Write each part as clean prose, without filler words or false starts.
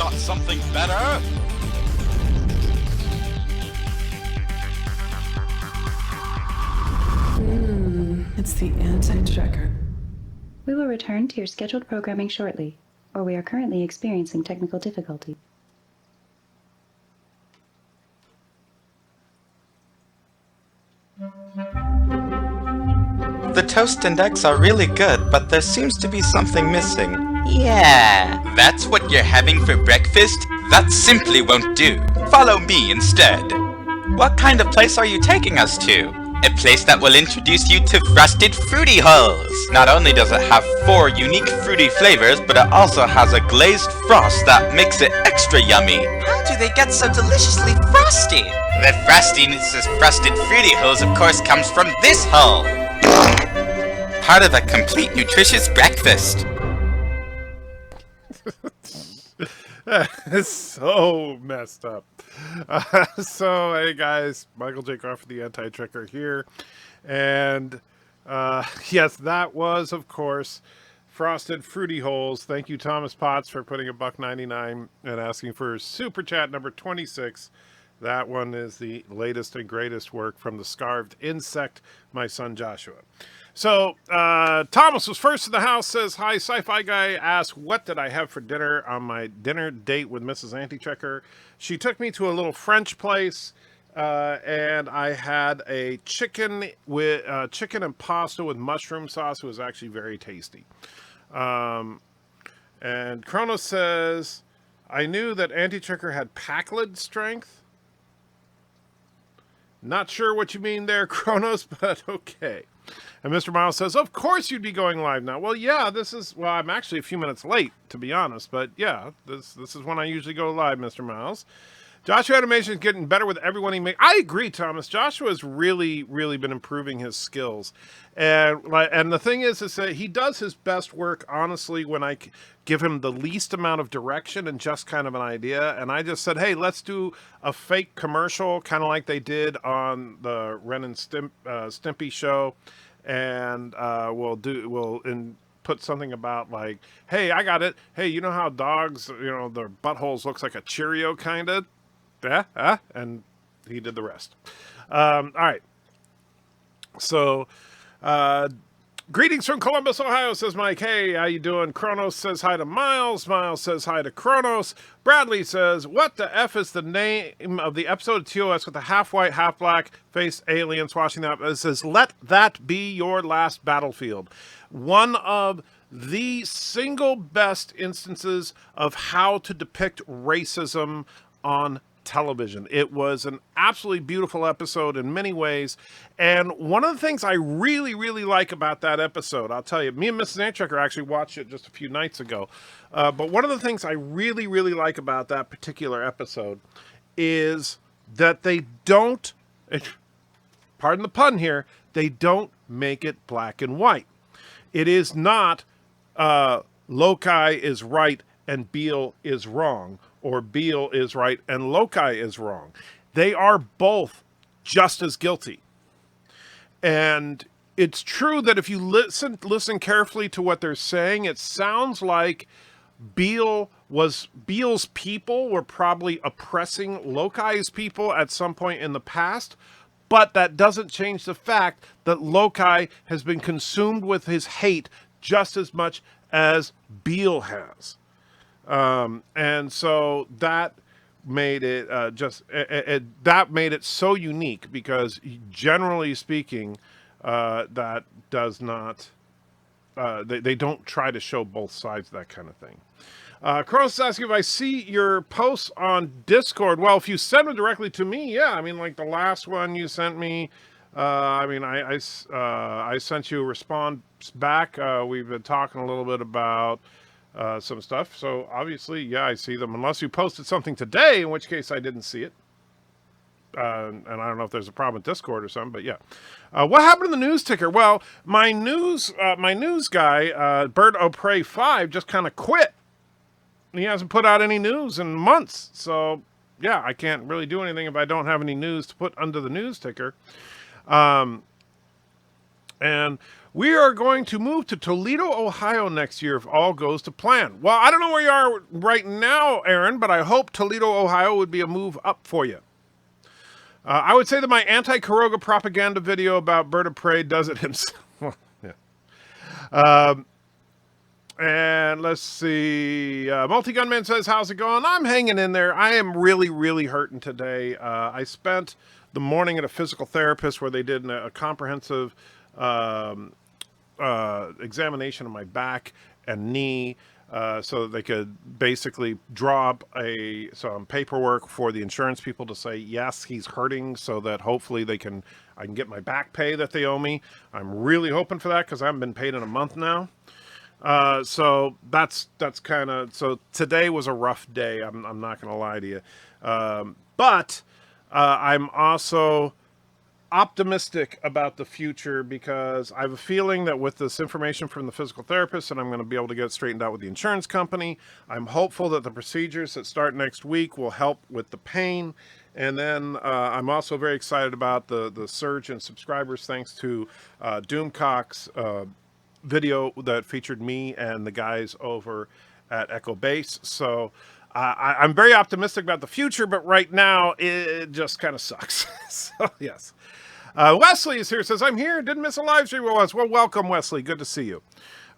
got something better? It's the anti-checker. We will return to your scheduled programming shortly, or we are currently experiencing technical difficulty. The toast and eggs are really good, but there seems to be something missing. Yeah, that's what you're having for breakfast? That simply won't do. Follow me instead. What kind of place are you taking us to? A place that will introduce you to Frosted Fruity Hulls. Not only does it have 4 unique fruity flavors, but it also has a glazed frost that makes it extra yummy. How do they get so deliciously frosty? The frostiness of Frosted Fruity Hulls, of course, comes from this hull. Part of a complete nutritious breakfast. It's so messed up. So, hey guys, Michael J. Crawford, the anti-tricker here. And, yes, that was, of course, Frosted Fruity Holes. Thank you, Thomas Potts, for putting $1.99 and asking for Super Chat number 26. That one is the latest and greatest work from the Scarved Insect, my son Joshua. So, Thomas was first in the house, says, hi, Sci-Fi Guy, asked, what did I have for dinner on my dinner date with Mrs. Anti-Checker? She took me to a little French place, and I had a chicken and pasta with mushroom sauce. It was actually very tasty. And Kronos says, I knew that Anti-Checker had Packlid strength. Not sure what you mean there, Kronos, but okay. And Mr. Miles says, of course you'd be going live now. Well, yeah, I'm actually a few minutes late, to be honest. But yeah, this is when I usually go live, Mr. Miles. Joshua Animation is getting better with everyone he makes. I agree, Thomas. Joshua has really, really been improving his skills. And the thing is that he does his best work, honestly, when I give him the least amount of direction and just kind of an idea. And I just said, hey, let's do a fake commercial, kind of like they did on the Ren and Stimpy show. And we'll put something about like, hey, I got it. Hey, you know how dogs, their buttholes looks like a Cheerio kind of? Yeah, and he did the rest. All right. So, greetings from Columbus, Ohio, says Mike. Hey, how you doing? Kronos says hi to Miles. Miles says hi to Kronos. Bradley says, what the F is the name of the episode of TOS with the half-white, half-black faced aliens watching that? It says, let that be your last battlefield. One of the single best instances of how to depict racism on television. It was an absolutely beautiful episode in many ways. And one of the things I really, really like about that episode, I'll tell you, me and Mrs. Anchecker actually watched it just a few nights ago. But one of the things I really, really like about that particular episode is that they don't, pardon the pun here, they don't make it black and white. It is not Loki is right and Beale is wrong, or Beale is right and Loki is wrong. They are both just as guilty. And it's true that if you listen carefully to what they're saying, it sounds like Beale's people were probably oppressing Loki's people at some point in the past, but that doesn't change the fact that Loki has been consumed with his hate just as much as Beale has. And so that made it that made it so unique, because generally speaking, that does not they don't try to show both sides of that kind of thing. Kronos is asking if I see your posts on Discord. Well, if you send them directly to me, yeah. I mean, like the last one you sent me, I sent you a response back. We've been talking a little bit about some stuff. So obviously, yeah, I see them. Unless you posted something today, in which case I didn't see it. And I don't know if there's a problem with Discord or something, but yeah. What happened to the news ticker? Well, my news guy, BIRDOPREY 5, just kind of quit. He hasn't put out any news in months. So yeah, I can't really do anything if I don't have any news to put under the news ticker. And And we are going to move to Toledo, Ohio next year if all goes to plan. Well, I don't know where you are right now, Aaron, but I hope Toledo, Ohio would be a move up for you. I would say that my anti-Caroga propaganda video about BIRDOPREY does it himself. Yeah. And let's see. Multi-Gunman says, how's it going? I'm hanging in there. I am really, really hurting today. I spent the morning at a physical therapist where they did a comprehensive examination of my back and knee so that they could basically draw up some paperwork for the insurance people to say, yes, he's hurting, so that hopefully I can get my back pay that they owe me. I'm really hoping for that because I haven't been paid in a month now. So that's kind of, so today was a rough day. I'm not going to lie to you. But I'm also optimistic about the future because I have a feeling that with this information from the physical therapist, and I'm going to be able to get it straightened out with the insurance company. I'm hopeful that the procedures that start next week will help with the pain. And then I'm also very excited about the surge in subscribers thanks to Doomcock's video that featured me and the guys over at Echo Base. So I'm very optimistic about the future, but right now it just kind of sucks. So yes. Wesley is here, says, I'm here, didn't miss a live stream with us. Well, welcome, Wesley. Good to see you.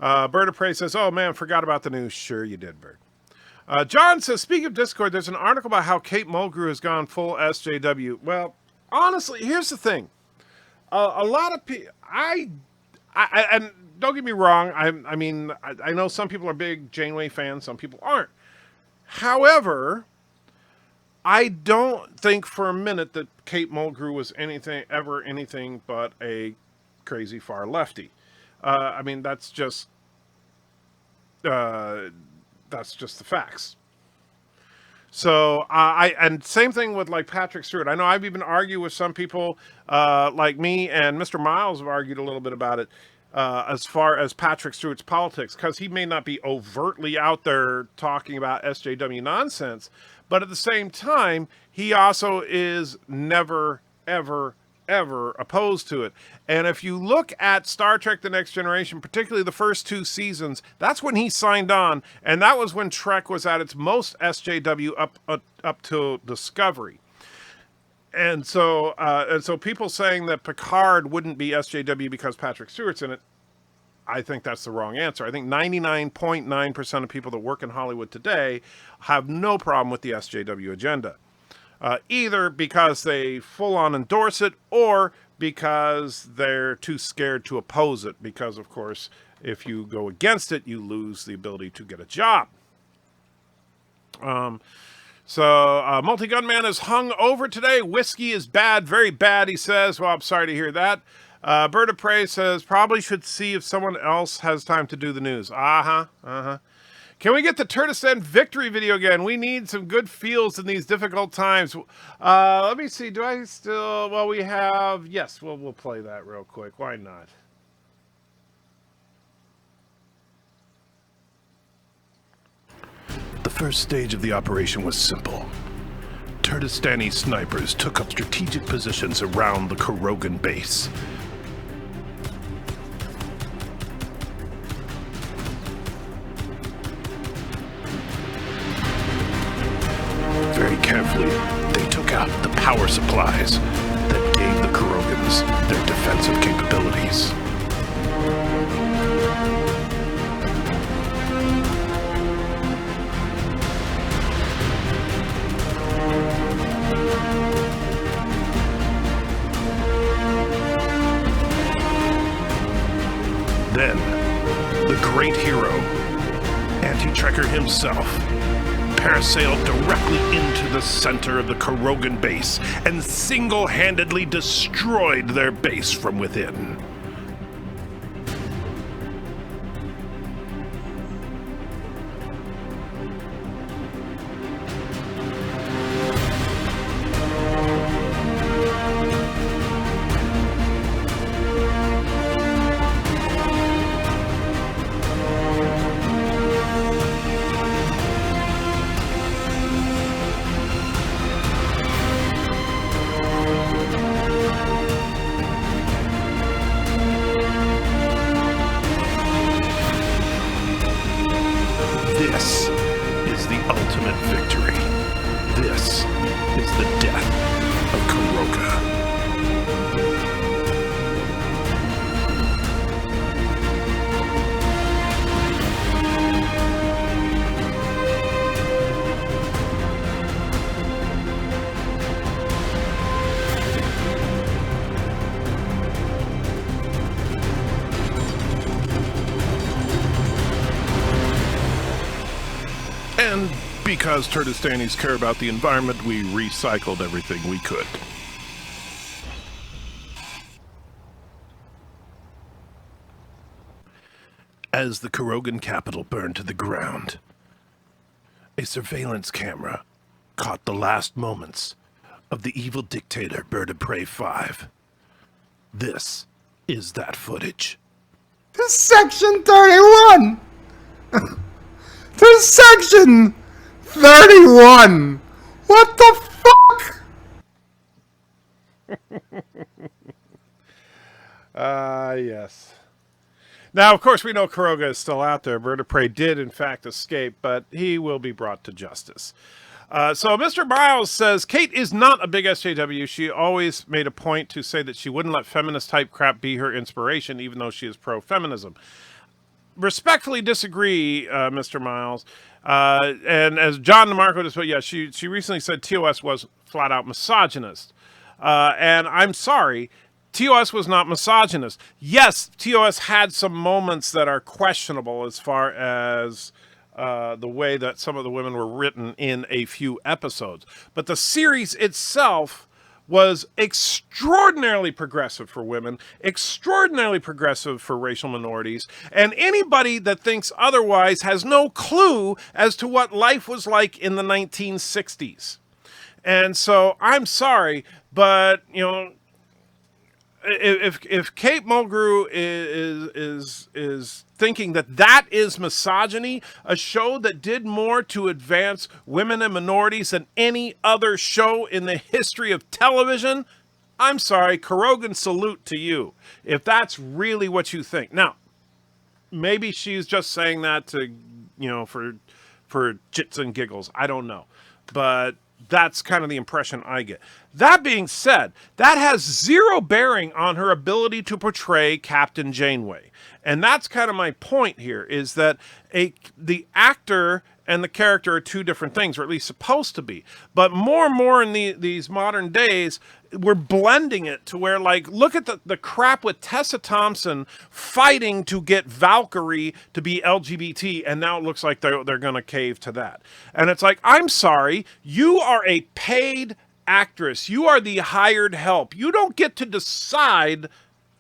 BIRDOPREY says, oh man, forgot about the news. Sure you did, Bird. John says, speaking of Discord, there's an article about how Kate Mulgrew has gone full SJW. Well, honestly, here's the thing. A lot of people, and don't get me wrong, I mean, I know some people are big Janeway fans, some people aren't. However, I don't think for a minute that Kate Mulgrew was ever anything but a crazy far lefty. I mean, that's just the facts. So and same thing with like Patrick Stewart. I know I've even argued with some people like me and Mr. Miles have argued a little bit about it as far as Patrick Stewart's politics, because he may not be overtly out there talking about SJW nonsense, but at the same time, he also is never, ever, ever opposed to it. And if you look at Star Trek The Next Generation, particularly the first 2 seasons, that's when he signed on, and that was when Trek was at its most SJW up to Discovery. And so people saying that Picard wouldn't be SJW because Patrick Stewart's in it, I think that's the wrong answer. I think 99.9% of people that work in Hollywood today have no problem with the SJW agenda. Either because they full-on endorse it or because they're too scared to oppose it. Because, of course, if you go against it, you lose the ability to get a job. So Multi-Gunman is hung over today. Whiskey is bad, very bad, he says. Well, I'm sorry to hear that. BIRDOPREY says, probably should see if someone else has time to do the news. Can we get the Turtlestand victory video again? We need some good feels in these difficult times. Let me see. Do I still... Well, we have... Yes, we'll play that real quick. Why not? The first stage of the operation was simple. Turtistani snipers took up strategic positions around the Krogan base. Very carefully, they took out the power supplies that gave the Krogans their defensive capabilities. Then, the great hero, Anti-Trekker himself, parasailed directly into the center of the Krogan base and single-handedly destroyed their base from within. And because Turdistanis care about the environment, we recycled everything we could. As the Korogan capital burned to the ground, a surveillance camera caught the last moments of the evil dictator BIRDOPREY 5. This is that footage. To Section 31! To Section 31! What the fuck? Yes. Now, of course, we know Kuroga is still out there. BIRDOPREY did, in fact, escape, but he will be brought to justice. So Mr. Miles says, Kate is not a big SJW. She always made a point to say that she wouldn't let feminist-type crap be her inspiration, even though she is pro-feminism. Respectfully disagree, Mr. Miles. And as John DeMarco just put, yeah, she recently said TOS was flat-out misogynist. And I'm sorry, TOS was not misogynist. Yes, TOS had some moments that are questionable as far as the way that some of the women were written in a few episodes. But the series itself was extraordinarily progressive for women, extraordinarily progressive for racial minorities, and anybody that thinks otherwise has no clue as to what life was like in the 1960s. And so I'm sorry, but, you know, if Kate Mulgrew is thinking that is misogyny, a show that did more to advance women and minorities than any other show in the history of television, I'm sorry, Kurogan, salute to you, if that's really what you think. Now, maybe she's just saying that to, you know, for jits and giggles. I don't know. But that's kind of the impression I get. That being said, that has zero bearing on her ability to portray Captain Janeway. And that's kind of my point here, is that the actor and the character are two different things, or at least supposed to be. But more and more in these modern days, we're blending it to where, like, look at the crap with Tessa Thompson fighting to get Valkyrie to be LGBT, and now it looks like they're going to cave to that. And it's like, I'm sorry, you are a paid actress. You are the hired help. You don't get to decide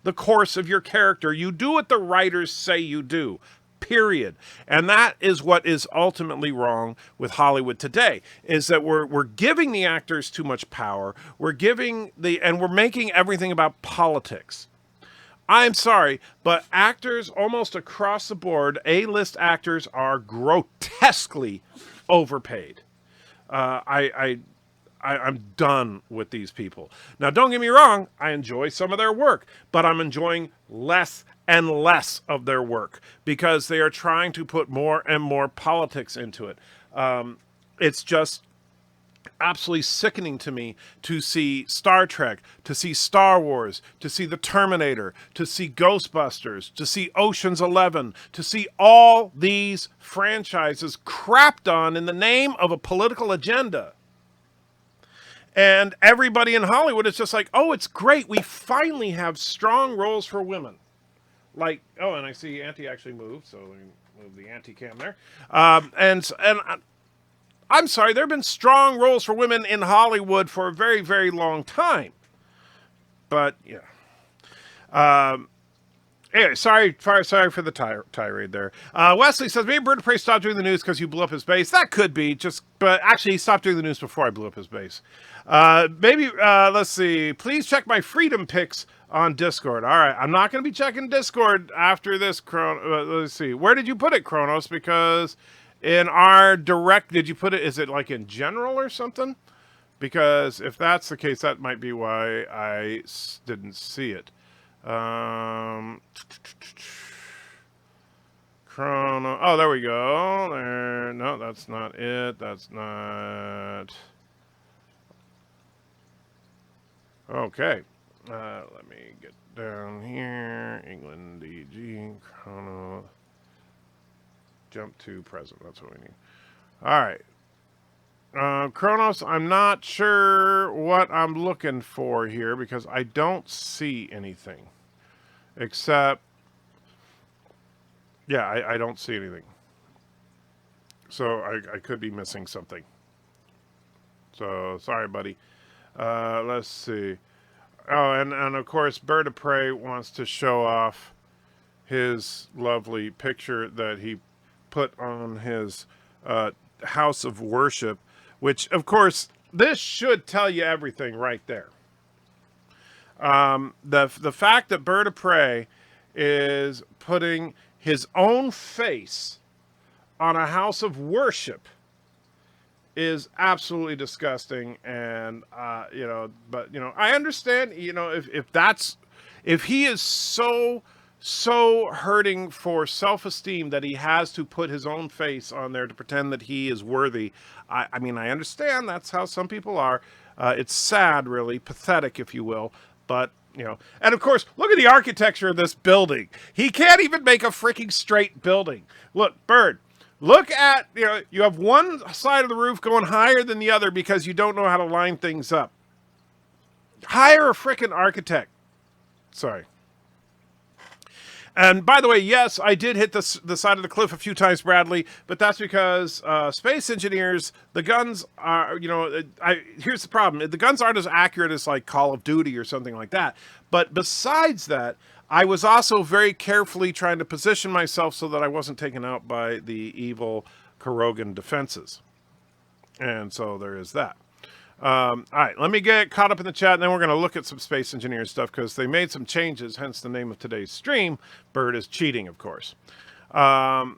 the course of your character. You do what the writers say you do. Period. And that is what is ultimately wrong with Hollywood today, is that we're giving the actors too much power. And we're making everything about politics. I'm sorry, but actors almost across the board, A-list actors, are grotesquely overpaid. I'm done with these people. Now, don't get me wrong, I enjoy some of their work, but I'm enjoying less and less of their work because they are trying to put more and more politics into it. It's just absolutely sickening to me to see Star Trek, to see Star Wars, to see The Terminator, to see Ghostbusters, to see Ocean's 11, to see all these franchises crapped on in the name of a political agenda. And everybody in Hollywood is just like, oh, it's great. We finally have strong roles for women. Like, oh, and I see Auntie actually moved, so we move the Auntie cam there. And I'm sorry, there have been strong roles for women in Hollywood for a very, very long time. But, yeah. Anyway, sorry for the tirade there. Wesley says, maybe BIRDOPREY stopped doing the news because you blew up his base. That could be, but actually he stopped doing the news before I blew up his base. Let's see. Please check my freedom pics on Discord. All right, I'm not going to be checking Discord after this. Let's see. Where did you put it, Kronos? Because in our direct, did you put it, is it like in general or something? Because if that's the case, that might be why I didn't see it. Chrono. Oh, there we go. There. No, that's not it. That's not. Okay. Let me get down here. England, DG, Chrono. Jump to present. That's what we need. All right. Kronos, I'm not sure what I'm looking for here because I don't see anything. Except, yeah, I don't see anything. So I could be missing something. So sorry, buddy. Let's see. Oh, and of course, BIRDOPREY wants to show off his lovely picture that he put on his house of worship, which, of course, this should tell you everything right there. The fact that BIRDOPREY is putting his own face on a house of worship is absolutely disgusting. And but I understand, if he is so hurting for self-esteem that he has to put his own face on there to pretend that he is worthy. I mean, I understand that's how some people are. It's sad, really, pathetic, if you will. But, and of course, look at the architecture of this building. He can't even make a freaking straight building. Look, Bird, look at, you have one side of the roof going higher than the other because you don't know how to line things up. Hire a freaking architect. Sorry. And by the way, yes, I did hit the side of the cliff a few times, Bradley, but that's because space engineers, the guns are, here's the problem. The guns aren't as accurate as like Call of Duty or something like that. But besides that, I was also very carefully trying to position myself so that I wasn't taken out by the evil Korogan defenses. And so there is that. All right, let me get caught up in the chat, and then we're going to look at some space engineer stuff because they made some changes, hence the name of today's stream. Bird is cheating, of course. And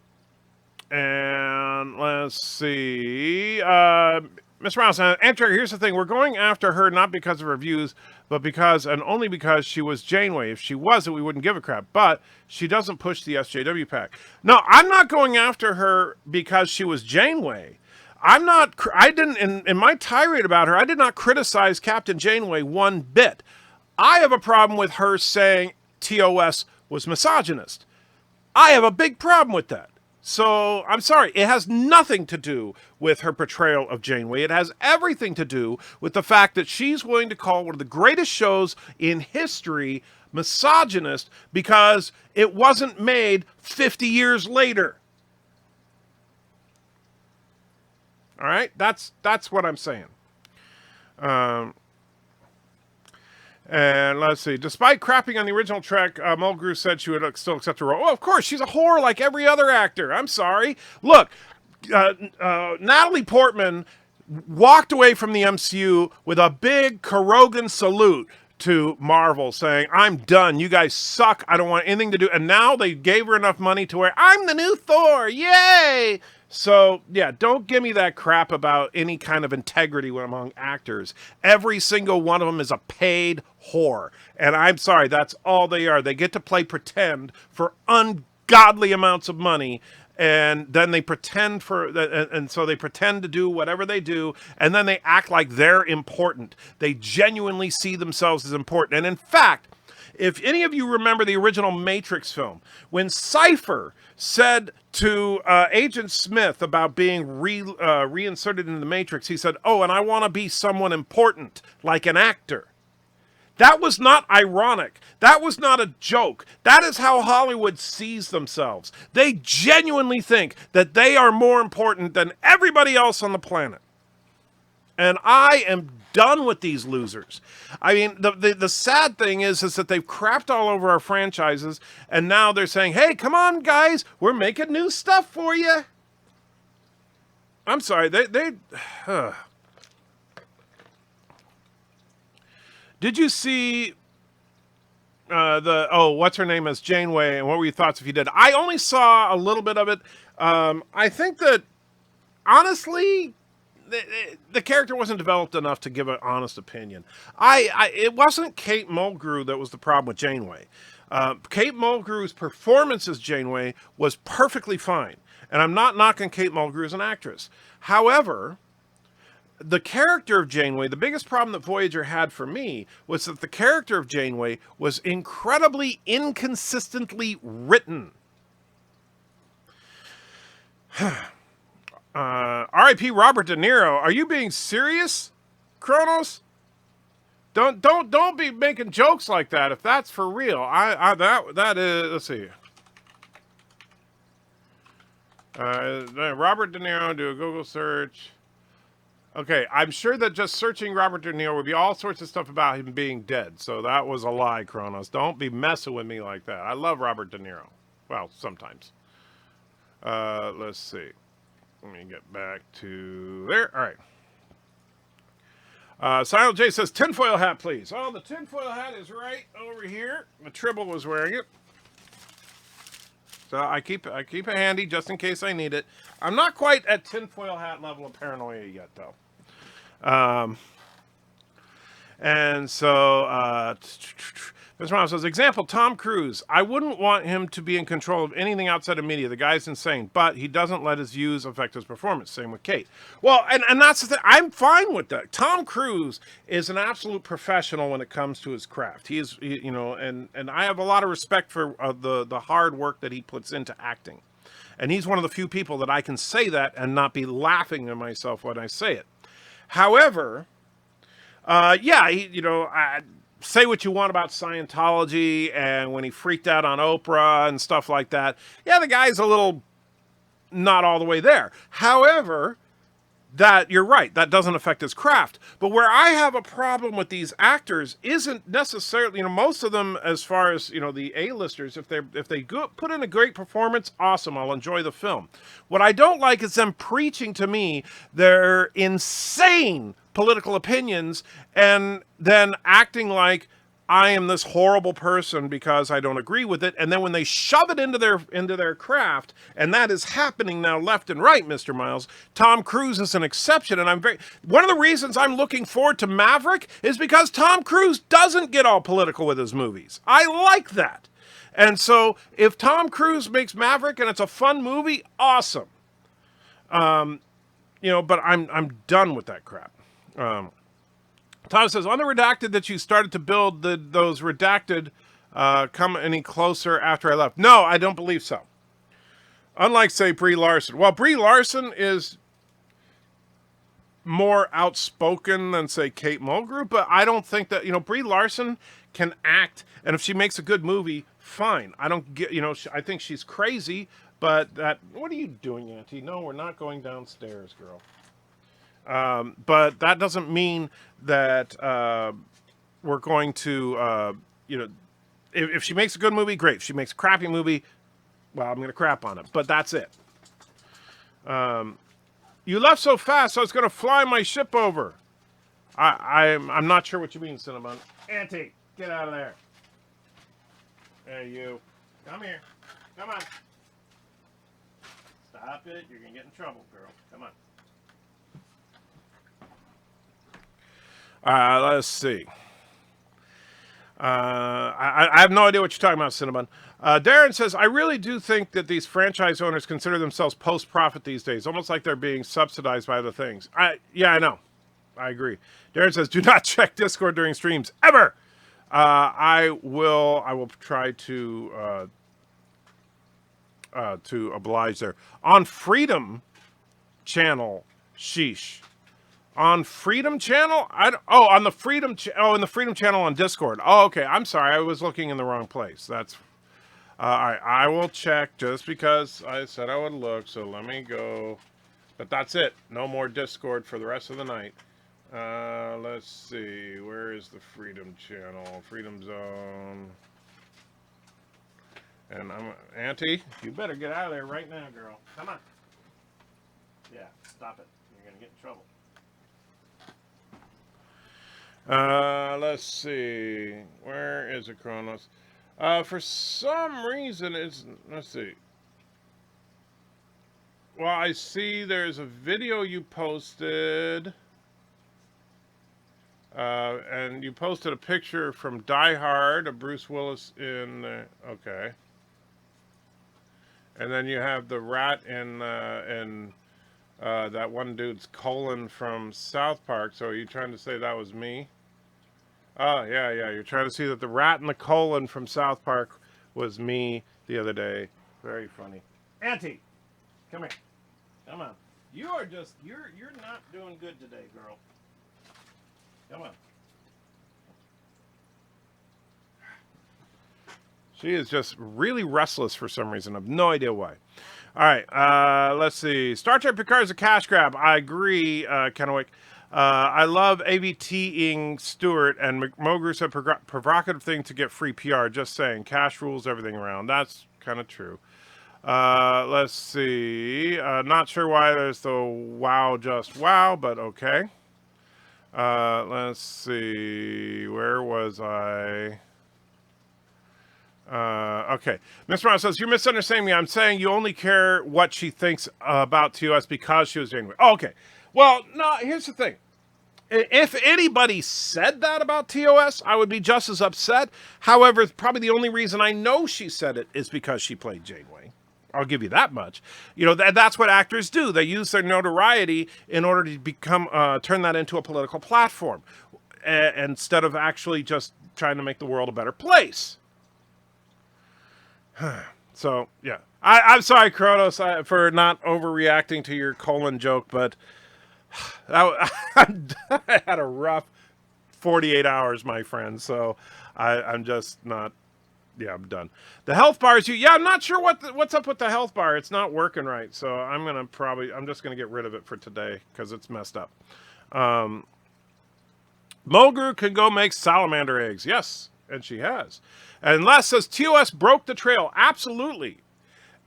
let's see. Mr. Mouse, Andrew, here's the thing. We're going after her not because of her views, but because, and only because she was Janeway. If she wasn't, we wouldn't give a crap. But she doesn't push the SJW pack. No, I'm not going after her because she was Janeway. I didn't, in my tirade about her, I did not criticize Captain Janeway one bit. I have a problem with her saying TOS was misogynist. I have a big problem with that. So, I'm sorry, it has nothing to do with her portrayal of Janeway. It has everything to do with the fact that she's willing to call one of the greatest shows in history misogynist because it wasn't made 50 years later. All right, that's what I'm saying. And let's see. Despite crapping on the original Trek, Mulgrew said she would still accept her role. Oh, of course, she's a whore like every other actor. I'm sorry. Look, Natalie Portman walked away from the MCU with a big Korogan salute to Marvel saying, I'm done. You guys suck. I don't want anything to do. And now they gave her enough money to where I'm the new Thor. Yay! So, yeah, don't give me that crap about any kind of integrity among actors. Every single one of them is a paid whore. And I'm sorry, that's all they are. They get to play pretend for ungodly amounts of money. And then they pretend and so they pretend to do whatever they do. And then they act like they're important. They genuinely see themselves as important. And in fact, if any of you remember the original Matrix film, when Cypher said to Agent Smith about being reinserted into the Matrix, he said, oh, and I want to be someone important, like an actor. That was not ironic. That was not a joke. That is how Hollywood sees themselves. They genuinely think that they are more important than everybody else on the planet. And I am done with these losers. I mean, the sad thing is that they've crapped all over our franchises, and now they're saying, hey, come on, guys, we're making new stuff for you. I'm sorry, Did you see what's her name as Janeway, and what were your thoughts if you did? I only saw a little bit of it. I think that, honestly, the character wasn't developed enough to give an honest opinion. It wasn't Kate Mulgrew that was the problem with Janeway. Kate Mulgrew's performance as Janeway was perfectly fine. And I'm not knocking Kate Mulgrew as an actress. However, the character of Janeway, the biggest problem that Voyager had for me was that the character of Janeway was incredibly inconsistently written. R.I.P. Robert De Niro. Are you being serious, Kronos? Don't be making jokes like that if that's for real. That is. Let's see. Robert De Niro, do a Google search. Okay, I'm sure that just searching Robert De Niro would be all sorts of stuff about him being dead. So that was a lie, Kronos. Don't be messing with me like that. I love Robert De Niro. Well, sometimes. Let's see. Let me get back to there. All right. Silent J says, tinfoil hat, please. Oh, the tinfoil hat is right over here. The Tribble was wearing it. So I keep it handy just in case I need it. I'm not quite at tinfoil hat level of paranoia yet, though. And so, Mr. Miles says, example, Tom Cruise. I wouldn't want him to be in control of anything outside of media. The guy's insane, but he doesn't let his views affect his performance. Same with Kate. Well, and that's the thing. I'm fine with that. Tom Cruise is an absolute professional when it comes to his craft. And I have a lot of respect for the hard work that he puts into acting. And he's one of the few people that I can say that and not be laughing at myself when I say it. However, say what you want about Scientology and when he freaked out on Oprah and stuff like that. Yeah, the guy's a little not all the way there. However, that you're right, that doesn't affect his craft. But where I have a problem with these actors isn't necessarily, most of them, as far as the A-listers, if they put in a great performance, awesome, I'll enjoy the film. What I don't like is them preaching to me their insane political opinions and then acting like I am this horrible person because I don't agree with it. And then when they shove it into their craft, and that is happening now left and right, Mr. Miles, Tom Cruise is an exception. And one of the reasons I'm looking forward to Maverick is because Tom Cruise doesn't get all political with his movies. I like that. And so if Tom Cruise makes Maverick and it's a fun movie, awesome. But I'm done with that crap. Tom says, on the redacted that you started to build, those redacted come any closer after I left? No, I don't believe so. Unlike, say, Brie Larson. Well, Brie Larson is more outspoken than, say, Kate Mulgrew, but I don't think that, Brie Larson can act, and if she makes a good movie, fine. I don't get, I think she's crazy, but what are you doing, Auntie? No, we're not going downstairs, girl. But that doesn't mean that we're going to, if she makes a good movie, great. If she makes a crappy movie, well, I'm going to crap on it. But that's it. You left so fast, so I was going to fly my ship over. I'm not sure what you mean, Cinnamon. Auntie, get out of there. Hey, you. Come here. Come on. Stop it. You're going to get in trouble, girl. Come on. Let's see. I have no idea what you're talking about, Cinnamon. Darren says, I really do think that these franchise owners consider themselves post-profit these days, almost like they're being subsidized by other things. I know. I agree. Darren says, do not check Discord during streams, ever! I will try to oblige there. On Freedom Channel, sheesh. On Freedom Channel? On the Freedom in the Freedom Channel on Discord. Oh, okay. I'm sorry. I was looking in the wrong place. That's all right. I will check just because I said I would look. So let me go. But that's it. No more Discord for the rest of the night. Let's see. Where is the Freedom Channel? Freedom Zone. And Auntie, you better get out of there right now, girl. Come on. Yeah, stop it. You're gonna get in trouble. Let's see. Where is it, Kronos? For some reason, let's see. Well, I see there's a video you posted. And you posted a picture from Die Hard of Bruce Willis in there. Okay. And then you have the rat in that one dude's colon from South Park. So are you trying to say that was me? Oh, yeah. You're trying to see that the rat in the colon from South Park was me the other day. Very funny. Auntie, come here. Come on. You are just, you're not doing good today, girl. Come on. She is just really restless for some reason. I have no idea why. All right, let's see. Star Trek Picard is a cash grab. I agree, Kennewick. I love AVT-ing Stewart, and Mogru said provocative thing to get free PR. Just saying, cash rules everything around. That's kind of true. Let's see. Not sure why there's the wow, just wow, but okay. Let's see. Where was I? Okay. Mr. Ross says, you're misunderstanding me. I'm saying you only care what she thinks about TOS because she was Janeway. Oh, okay. Well, no, here's the thing. If anybody said that about TOS, I would be just as upset. However, probably the only reason I know she said it is because she played Janeway. I'll give you that much. You know, that's what actors do. They use their notoriety in order to become, turn that into a political platform instead of actually just trying to make the world a better place. So, yeah. I'm sorry, Kronos, for not overreacting to your colon joke, but I had a rough 48 hours, my friend. So I'm just not, yeah, I'm done. The health bars, I'm not sure what's up with the health bar. It's not working right. So I'm just going to get rid of it for today because it's messed up. Mogru can go make salamander eggs. Yes, and she has. And Les says TOS broke the trail. Absolutely.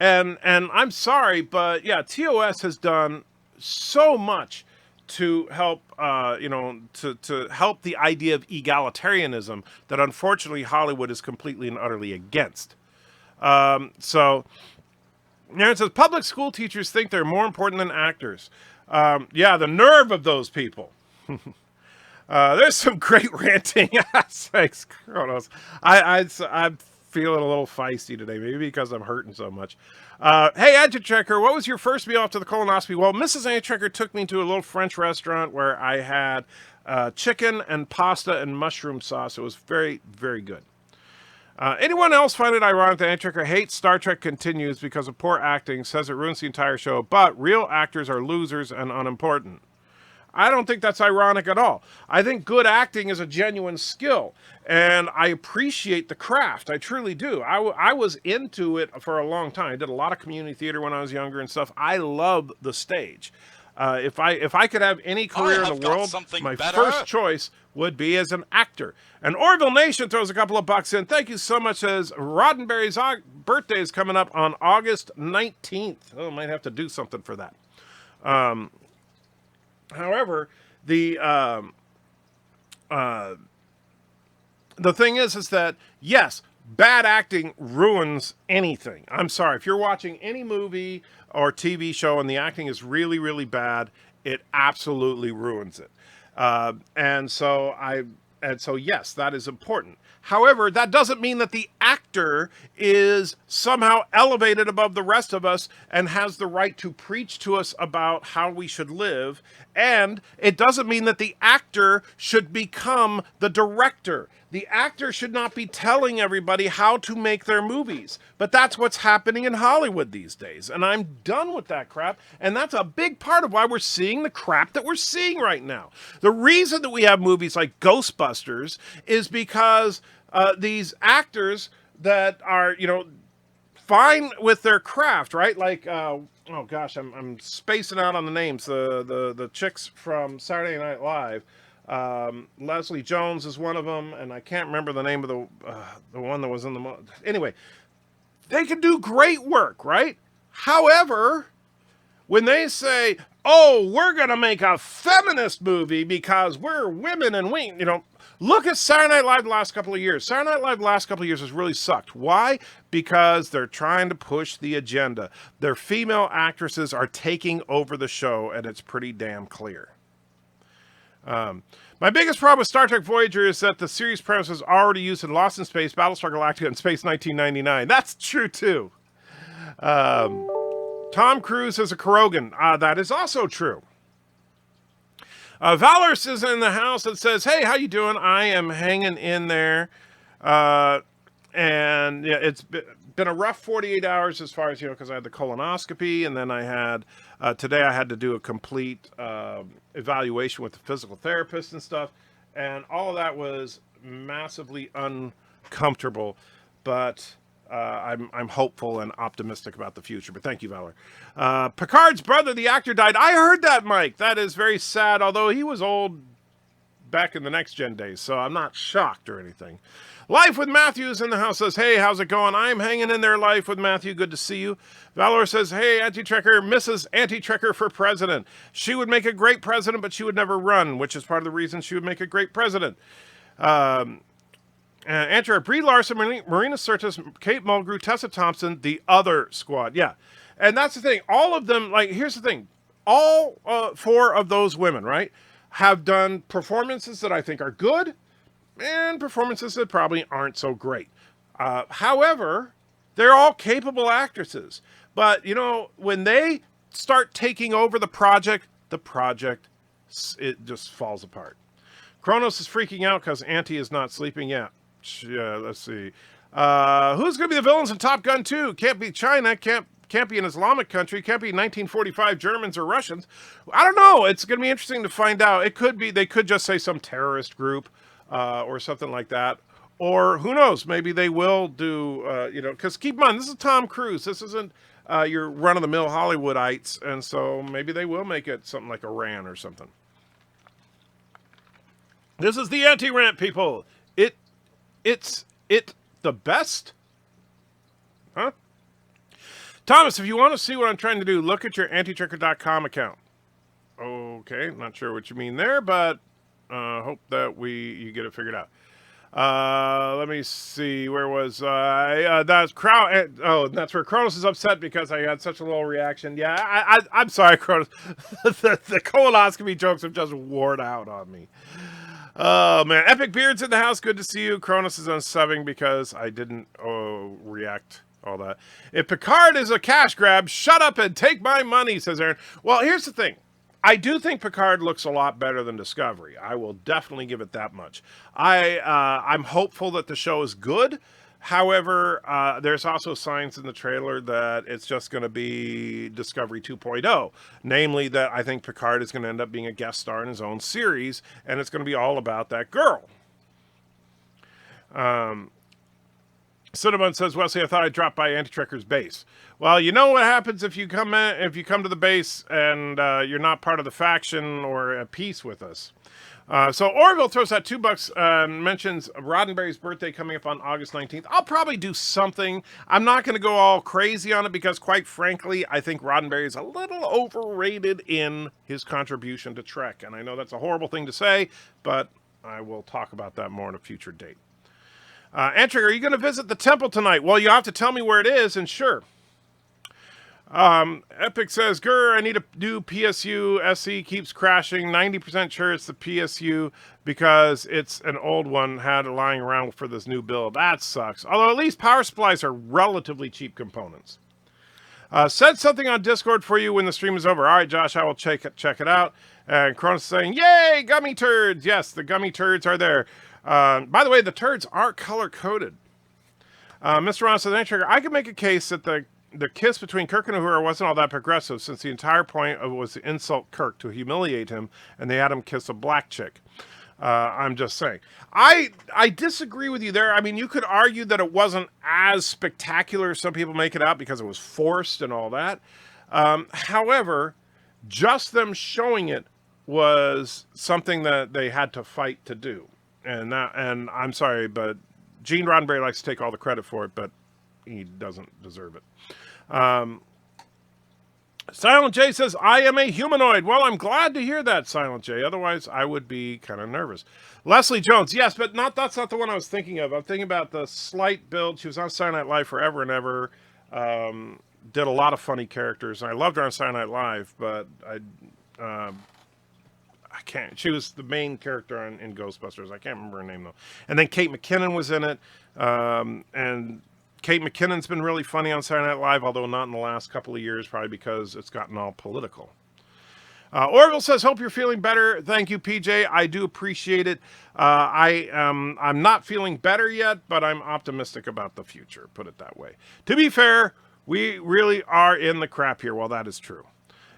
And I'm sorry, but yeah, TOS has done so much to help, to help the idea of egalitarianism that unfortunately Hollywood is completely and utterly against. So, Aaron says public school teachers think they're more important than actors. Yeah, the nerve of those people. There's some great ranting. Thanks, Kronos. I'm feeling a little feisty today, maybe because I'm hurting so much. Hey, Agitrekker, what was your first meal after the colonoscopy? Well, Mrs. Agitrekker took me to a little French restaurant where I had chicken and pasta and mushroom sauce. It was very, very good. Anyone else find it ironic that Agitrekker hates Star Trek Continues because of poor acting, says it ruins the entire show, but real actors are losers and unimportant? I don't think that's ironic at all. I think good acting is a genuine skill, and I appreciate the craft. I truly do. I was into it for a long time. I did a lot of community theater when I was younger and stuff. I love the stage. If I could have any career in the world, my first choice would be as an actor. And Orville Nation throws a couple of bucks in. Thank you so much. Says Roddenberry's birthday is coming up on August 19th. Oh, might have to do something for that. However, the thing is that, yes, bad acting ruins anything. I'm sorry. If you're watching any movie or TV show and the acting is really, really bad, it absolutely ruins it. And so, yes, that is important. However, that doesn't mean that the actor is somehow elevated above the rest of us and has the right to preach to us about how we should live. And it doesn't mean that the actor should become the director. The actor should not be telling everybody how to make their movies. But that's what's happening in Hollywood these days. And I'm done with that crap. And that's a big part of why we're seeing the crap that we're seeing right now. The reason that we have movies like Ghostbusters is because these actors that are, fine with their craft, right? Like, oh gosh, I'm spacing out on the names. The chicks from Saturday Night Live. Leslie Jones is one of them, and I can't remember the name of the one that was in the... Anyway, they can do great work, right? However, when they say, oh, we're going to make a feminist movie because we're women and we, look at Saturday Night Live the last couple of years. Saturday Night Live the last couple of years has really sucked. Why? Because they're trying to push the agenda. Their female actresses are taking over the show, and it's pretty damn clear. My biggest problem with Star Trek Voyager is that the series premise is already used in Lost in Space, Battlestar Galactica, and Space 1999. That's true, too. Tom Cruise is a Krogan. That is also true. Valorous is in the house and says, hey, how you doing? I am hanging in there. And yeah, it's been a rough 48 hours as far as, because I had the colonoscopy, and then I had, today I had to do a complete evaluation with the physical therapist and stuff. And all of that was massively uncomfortable. But I'm hopeful and optimistic about the future. But thank you, Valor. Picard's brother, the actor, died. I heard that, Mike. That is very sad, although he was old back in the Next Gen days, so I'm not shocked or anything. Life with Matthews in the house says, hey, how's it going? I'm hanging in there, Life with Matthew. Good to see you. Valor says, hey, Anti-Trekker, Mrs. Anti-Trekker for president. She would make a great president, but she would never run, which is part of the reason she would make a great president. Enter Brie Larson, Marina Sirtis, Kate Mulgrew, Tessa Thompson, the other squad. Yeah. And that's the thing. All of them, like, here's the thing. All 4 of those women, right, have done performances that I think are good and performances that probably aren't so great. However, they're all capable actresses. But, you know, when they start taking over the project, it just falls apart. Kronos is freaking out because Auntie is not sleeping yet. Let's see. Who's going to be the villains in Top Gun 2? Can't be China, can't be an Islamic country, can't be 1945 Germans or Russians. I don't know. It's going to be interesting to find out. It could be, they could just say some terrorist group or something like that. Or who knows? Maybe they will do, you know, because keep in mind, this is Tom Cruise. This isn't your run-of-the-mill Hollywoodites. And so maybe they will make it something like Iran or something. This is the anti-rant, people. It's the best? Huh? Thomas, if you want to see what I'm trying to do, look at your antitrekker.com account. Okay, not sure what you mean there, but hope that you get it figured out. Let me see. Where was I? That's that's where Kronos is upset because I had such a low reaction. Yeah, I'm sorry, Kronos. the colonoscopy jokes have just worn out on me. Oh, man. Epic Beard's in the house. Good to see you. Kronos is unsubbing because I didn't react all that. If Picard is a cash grab, shut up and take my money, says Aaron. Well, here's the thing. I do think Picard looks a lot better than Discovery. I will definitely give it that much. I'm hopeful that the show is good. However, there's also signs in the trailer that it's just going to be Discovery 2.0. Namely, that I think Picard is going to end up being a guest star in his own series, and it's going to be all about that girl. Cinnamon says, Wesley, I thought I'd drop by Anti-Trekker's base. Well, you know what happens if you come to the base and you're not part of the faction or at peace with us. So Orville throws out $2 and mentions Roddenberry's birthday coming up on August 19th. I'll probably do something. I'm not going to go all crazy on it because, quite frankly, I think Roddenberry is a little overrated in his contribution to Trek. And I know that's a horrible thing to say, but I will talk about that more in a future date. Antrig, are you going to visit the temple tonight? Well, you have to tell me where it is, and sure. Epic says, Grr, I need a new PSU. SE keeps crashing. 90% sure it's the PSU because it's an old one had lying around for this new build. That sucks. Although at least power supplies are relatively cheap components. Said something on Discord for you when the stream is over. All right, Josh, I will check it out. And Cronus is saying, yay, gummy turds. Yes, the gummy turds are there. By the way, the turds are color-coded. Mr. Ron says, I could make a case that the kiss between Kirk and Uhura wasn't all that progressive, since the entire point of it was to insult Kirk, to humiliate him, and they had him kiss a black chick. I'm just saying. I disagree with you there. I mean, you could argue that it wasn't as spectacular as some people make it out because it was forced and all that. However, just them showing it was something that they had to fight to do. And I'm sorry, but Gene Roddenberry likes to take all the credit for it, but he doesn't deserve it. Silent J says, I am a humanoid. Well, I'm glad to hear that, Silent J. Otherwise, I would be kind of nervous. Leslie Jones, yes, but that's not the one I was thinking of. I'm thinking about the slight build. She was on Saturday Night Live forever and ever. Did a lot of funny characters. And I loved her on Saturday Night Live, but I can't. She was the main character in Ghostbusters. I can't remember her name, though. And then Kate McKinnon was in it. And Kate McKinnon's been really funny on Saturday Night Live, although not in the last couple of years, probably because it's gotten all political. Orville says, hope you're feeling better. Thank you, PJ. I do appreciate it. I'm not feeling better yet, but I'm optimistic about the future, put it that way. To be fair, we really are in the crap here. Well, that is true.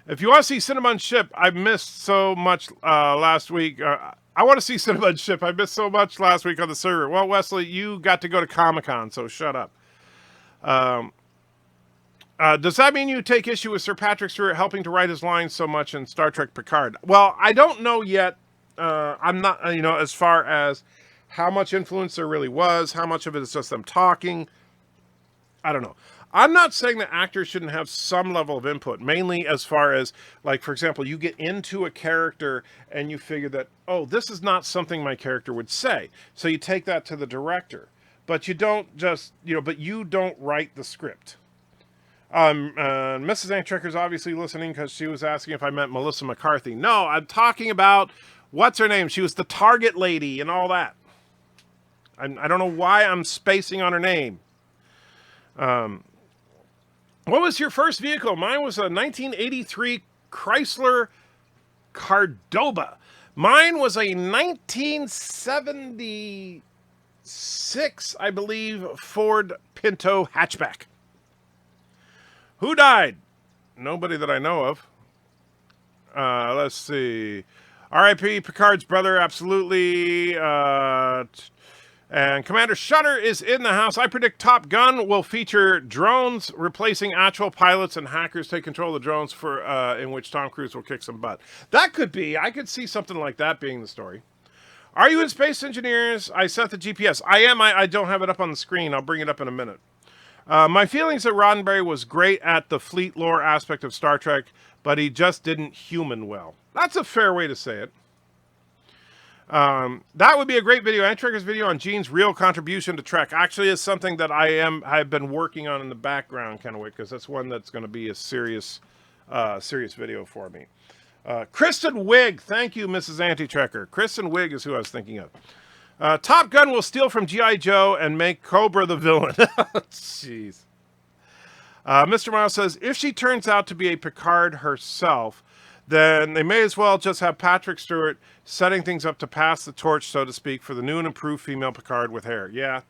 If you want to see Cinnamon Ship, I missed so much last week. I want to see Cinnamon Ship. I missed so much last week on the server. Well, Wesley, you got to go to Comic-Con, so shut up. Does that mean you take issue with Sir Patrick Stewart helping to write his lines so much in Star Trek Picard? Well, I don't know yet. I'm not, as far as how much influence there really was, how much of it is just them talking. I don't know. I'm not saying that actors shouldn't have some level of input, mainly as far as, like, for example, you get into a character and you figure that, oh, this is not something my character would say. So you take that to the director. But you don't just, but you don't write the script. Mrs. Antrecker's obviously listening because she was asking if I meant Melissa McCarthy. No, I'm talking about, what's her name? She was the Target lady and all that. I don't know why I'm spacing on her name. What was your first vehicle? Mine was a 1983 Chrysler Cordoba. Mine was a 1976, I believe, Ford Pinto hatchback. Who died? Nobody that I know of. Let's see. R.I.P. Picard's brother, absolutely. And Commander Shutter is in the house. I predict Top Gun will feature drones replacing actual pilots and hackers take control of the drones in which Tom Cruise will kick some butt. That could be. I could see something like that being the story. Are you in Space Engineers? I set the GPS. I am. I don't have it up on the screen. I'll bring it up in a minute. My feelings that Roddenberry was great at the fleet lore aspect of Star Trek, but he just didn't human well. That's a fair way to say it. That would be a great video. Antrecker's video on Gene's real contribution to Trek actually is something that I've been working on in the background, kind of way, because that's one that's going to be a serious video for me. Kristen Wiig, thank you, Mrs. Antitrekker. Kristen Wiig is who I was thinking of. Top Gun will steal from G.I. Joe and make Cobra the villain. Jeez. Mr. Miles says, if she turns out to be a Picard herself, then they may as well just have Patrick Stewart setting things up to pass the torch, so to speak, for the new and improved female Picard with hair. Yeah.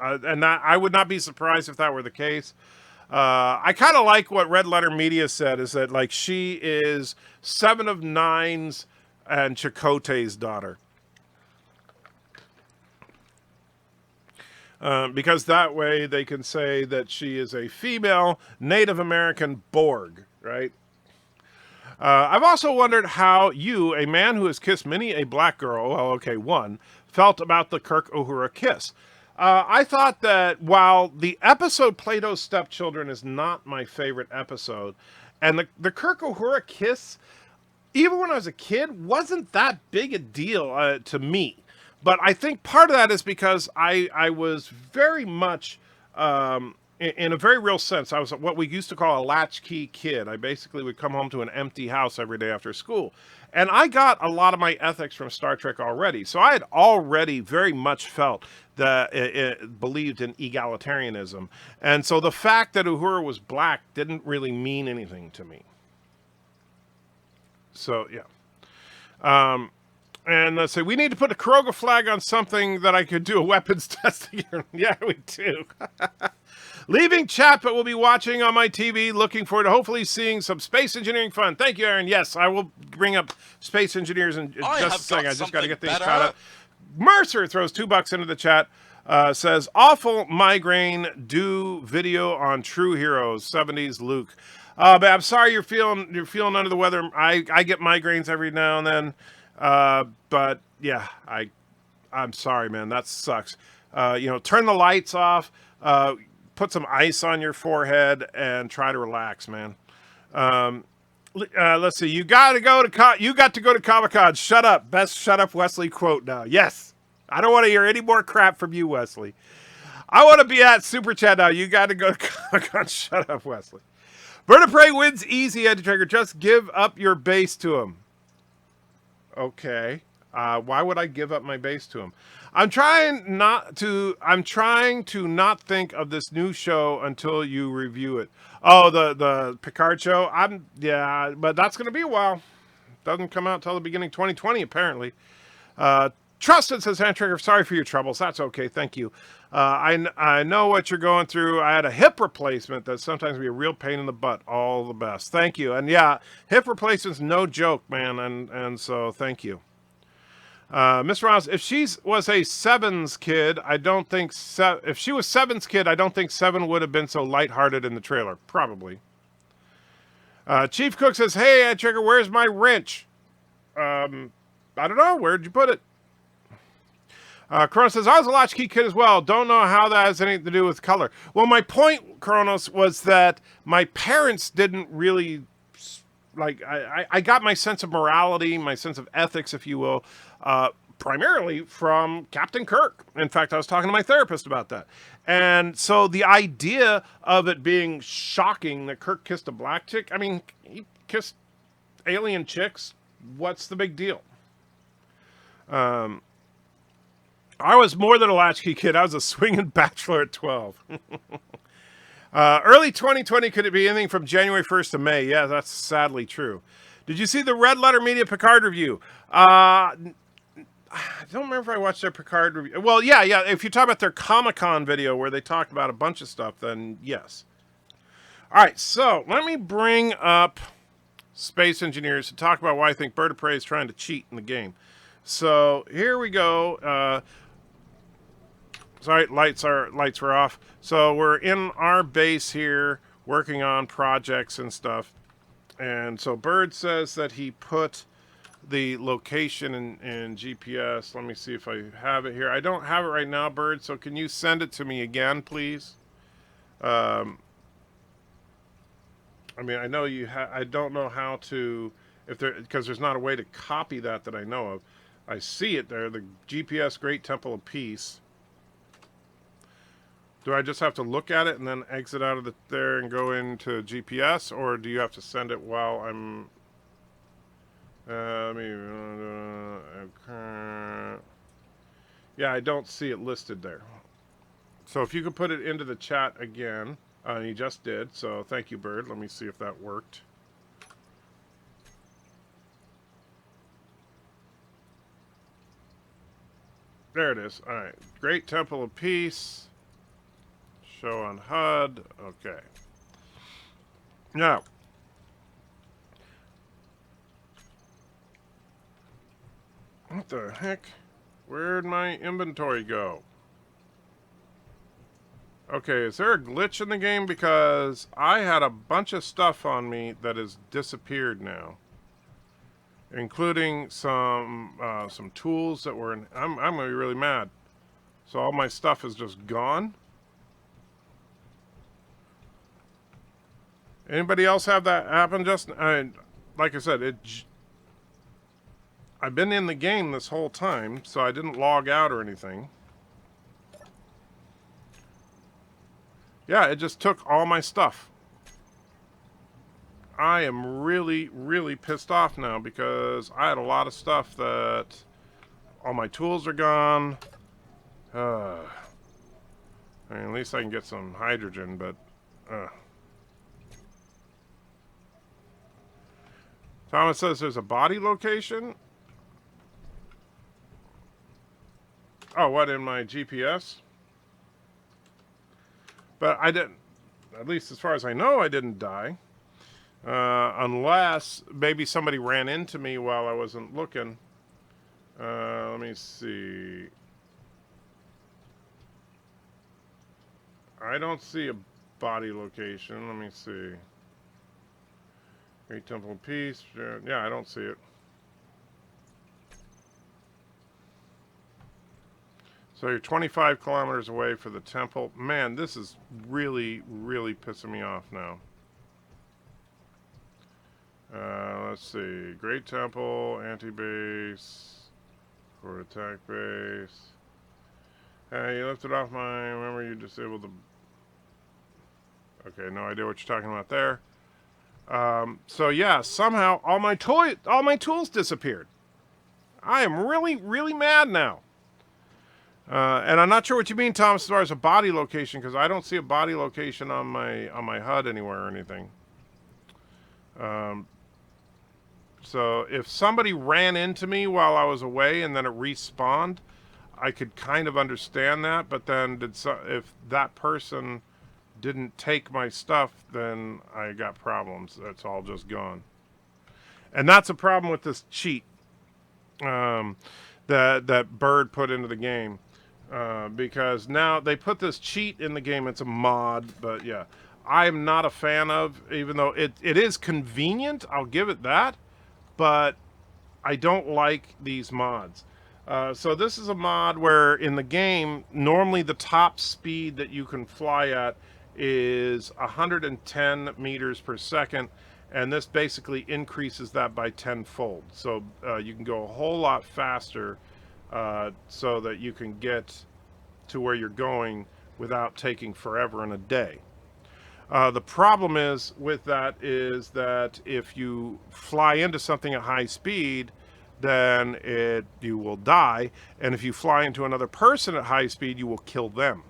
And that I would not be surprised if that were the case. I kind of like what Red Letter Media said, is that, like, she is Seven of Nine's and Chakotay's daughter. Because that way they can say that she is a female Native American Borg, right? I've also wondered how you, a man who has kissed many a black girl, well, okay, one, felt about the Kirk Uhura kiss. I thought that while the episode Plato's Stepchildren is not my favorite episode, and the Kirk Uhura kiss, even when I was a kid, wasn't that big a deal to me. But I think part of that is because I was very much, in a very real sense, I was what we used to call a latchkey kid. I basically would come home to an empty house every day after school. And I got a lot of my ethics from Star Trek already. So I had already very much felt that it believed in egalitarianism. And so the fact that Uhura was black didn't really mean anything to me. So, yeah. And let's say, we need to put a Kuroga flag on something that I could do a weapons testing. Yeah, we do. Leaving chat, but we'll be watching on my TV. Looking forward to hopefully seeing some space engineering fun. Thank you, Aaron. Yes, I will bring up space engineers in just a second. I just got to get things caught up. Mercer throws $2 into the chat. Says, awful migraine, do video on True Heroes, 70s Luke. But I'm sorry you're feeling under the weather. I get migraines every now and then. But yeah, I'm sorry, man. That sucks. Turn the lights off, put some ice on your forehead and try to relax, man. Let's see. You got to go to Comic-Con. Shut up. Best shut up Wesley quote now. Yes. I don't want to hear any more crap from you, Wesley. I want to be at Super Chat now. You got to go to Comic-Con. Shut up, Wesley. BIRDOPREY wins easy, Antitrigger. Just give up your base to him. Okay. Why would I give up my base to him? I'm trying to not think of this new show until you review it. Oh, the Picard show? Yeah, but that's going to be a while. Doesn't come out till the beginning of 2020, apparently. Trusted says, Handtrigger, sorry for your troubles. That's okay. Thank you. I know what you're going through. I had a hip replacement that sometimes can be a real pain in the butt. All the best. Thank you. And yeah, hip replacement's no joke, man. And so thank you. Mr. Rouse, if she was a Seven's kid, I don't think if she was Seven's kid, I don't think Seven would have been so lighthearted in the trailer. Probably. Chief Cook says, "Hey, Trigger, where's my wrench?" I don't know. Where'd you put it? Kronos says, "I was a latchkey kid as well. Don't know how that has anything to do with color." Well, my point, Kronos, was that my parents didn't really like. I got my sense of morality, my sense of ethics, if you will, primarily from Captain Kirk. In fact, I was talking to my therapist about that. And so the idea of it being shocking that Kirk kissed a black chick, I mean, he kissed alien chicks. What's the big deal? I was more than a latchkey kid. I was a swinging bachelor at 12. Early 2020, could it be anything from January 1st to May? Yeah, that's sadly true. Did you see the Red Letter Media Picard review? I don't remember if I watched their Picard review. Well, yeah. If you talk about their Comic-Con video where they talked about a bunch of stuff, then yes. All right, so let me bring up Space Engineers to talk about why I think BIRDOPREY is trying to cheat in the game. So here we go. Sorry, lights were off. So we're in our base here working on projects and stuff. And so Bird says that he put the location in GPS. Let me see if I have it here. I don't have it right now, Bird, so can you send it to me again, please? I mean, I know you I don't know how to, because there's not a way to copy that I know of. I see it there, the GPS Great Temple of Peace. Do I just have to look at it and then exit out of there and go into GPS, or do you have to send it while I'm... yeah, I don't see it listed there. So if you could put it into the chat again, you just did, so thank you, Bird. Let me see if that worked. There it is. All right. Great Temple of Peace. Show on HUD. Okay. Now, what the heck? Where'd my inventory go? Okay, is there a glitch in the game? Because I had a bunch of stuff on me that has disappeared now, including some tools that were in... I'm gonna be really mad. So all my stuff is just gone. Anybody else have that happen? Just like I said, I've been in the game this whole time, so I didn't log out or anything. Yeah, it just took all my stuff. I am really, really pissed off now because I had a lot of stuff that all my tools are gone. I mean, at least I can get some hydrogen, but Thomas says there's a body location. Oh, what, in my GPS? But I didn't, at least as far as I know, I didn't die. Unless maybe somebody ran into me while I wasn't looking. Let me see. I don't see a body location. Let me see. Great Temple of Peace. Yeah, I don't see it. So you're 25 kilometers away for the temple. Man, this is really, really pissing me off now. Let's see. Great Temple, anti-base, for attack base. Hey, you lifted off my... Remember you disabled the... Okay, no idea what you're talking about there. So yeah, somehow all my tools disappeared. I am really, really mad now. And I'm not sure what you mean, Thomas, as far as a body location, because I don't see a body location on my HUD anywhere or anything. So if somebody ran into me while I was away and then it respawned, I could kind of understand that. But then if that person didn't take my stuff, then I got problems. That's all just gone. And that's a problem with this cheat. that Bird put into the game. Because now they put this cheat in the game. It's a mod, but yeah. I'm not a fan of, even though it is convenient, I'll give it that, but I don't like these mods. So this is a mod where in the game, normally the top speed that you can fly at is 110 meters per second, and this basically increases that by tenfold. So you can go a whole lot faster so that you can get to where you're going without taking forever and a day. The problem is with that is that if you fly into something at high speed, then you will die, and if you fly into another person at high speed, you will kill them.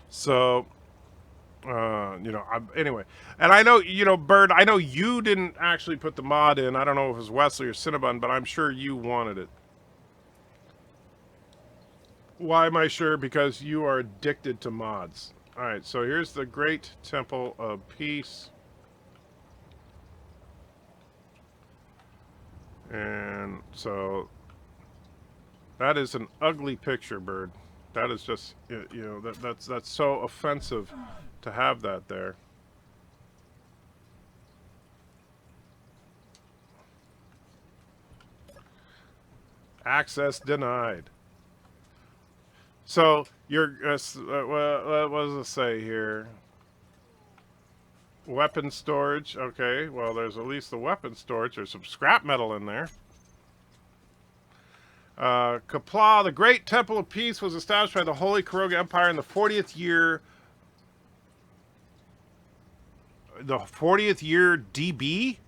So, anyway, and I know, Bird, I know you didn't actually put the mod in. I don't know if it was Wesley or Cinnabon, but I'm sure you wanted it. Why am I sure? Because you are addicted to mods. Alright, so here's the Great Temple of Peace. And so that is an ugly picture, Bird. That is just, that's so offensive to have that there. Access denied. So, what does it say here? Weapon storage. Okay, well, there's at least the weapon storage. There's some scrap metal in there. Kapla, the Great Temple of Peace, was established by the Holy Kuroga Empire in the 40th year. The 40th year DB?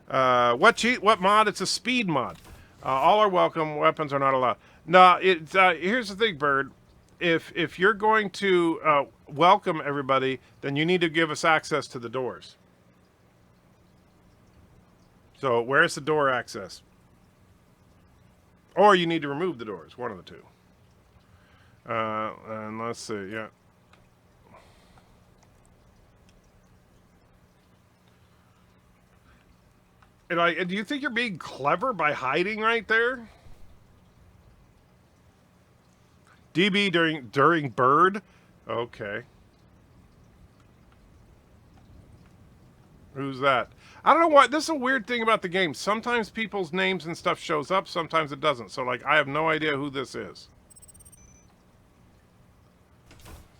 What mod? It's a speed mod. All are welcome. Weapons are not allowed. No, here's the thing, Bird. If you're going to welcome everybody, then you need to give us access to the doors. So where's the door access? Or you need to remove the doors. One of the two. And let's see. Yeah. And do you think you're being clever by hiding right there? DB during Bird? Okay. Who's that? I don't know what. This is a weird thing about the game. Sometimes people's names and stuff shows up. Sometimes it doesn't. So, like, I have no idea who this is.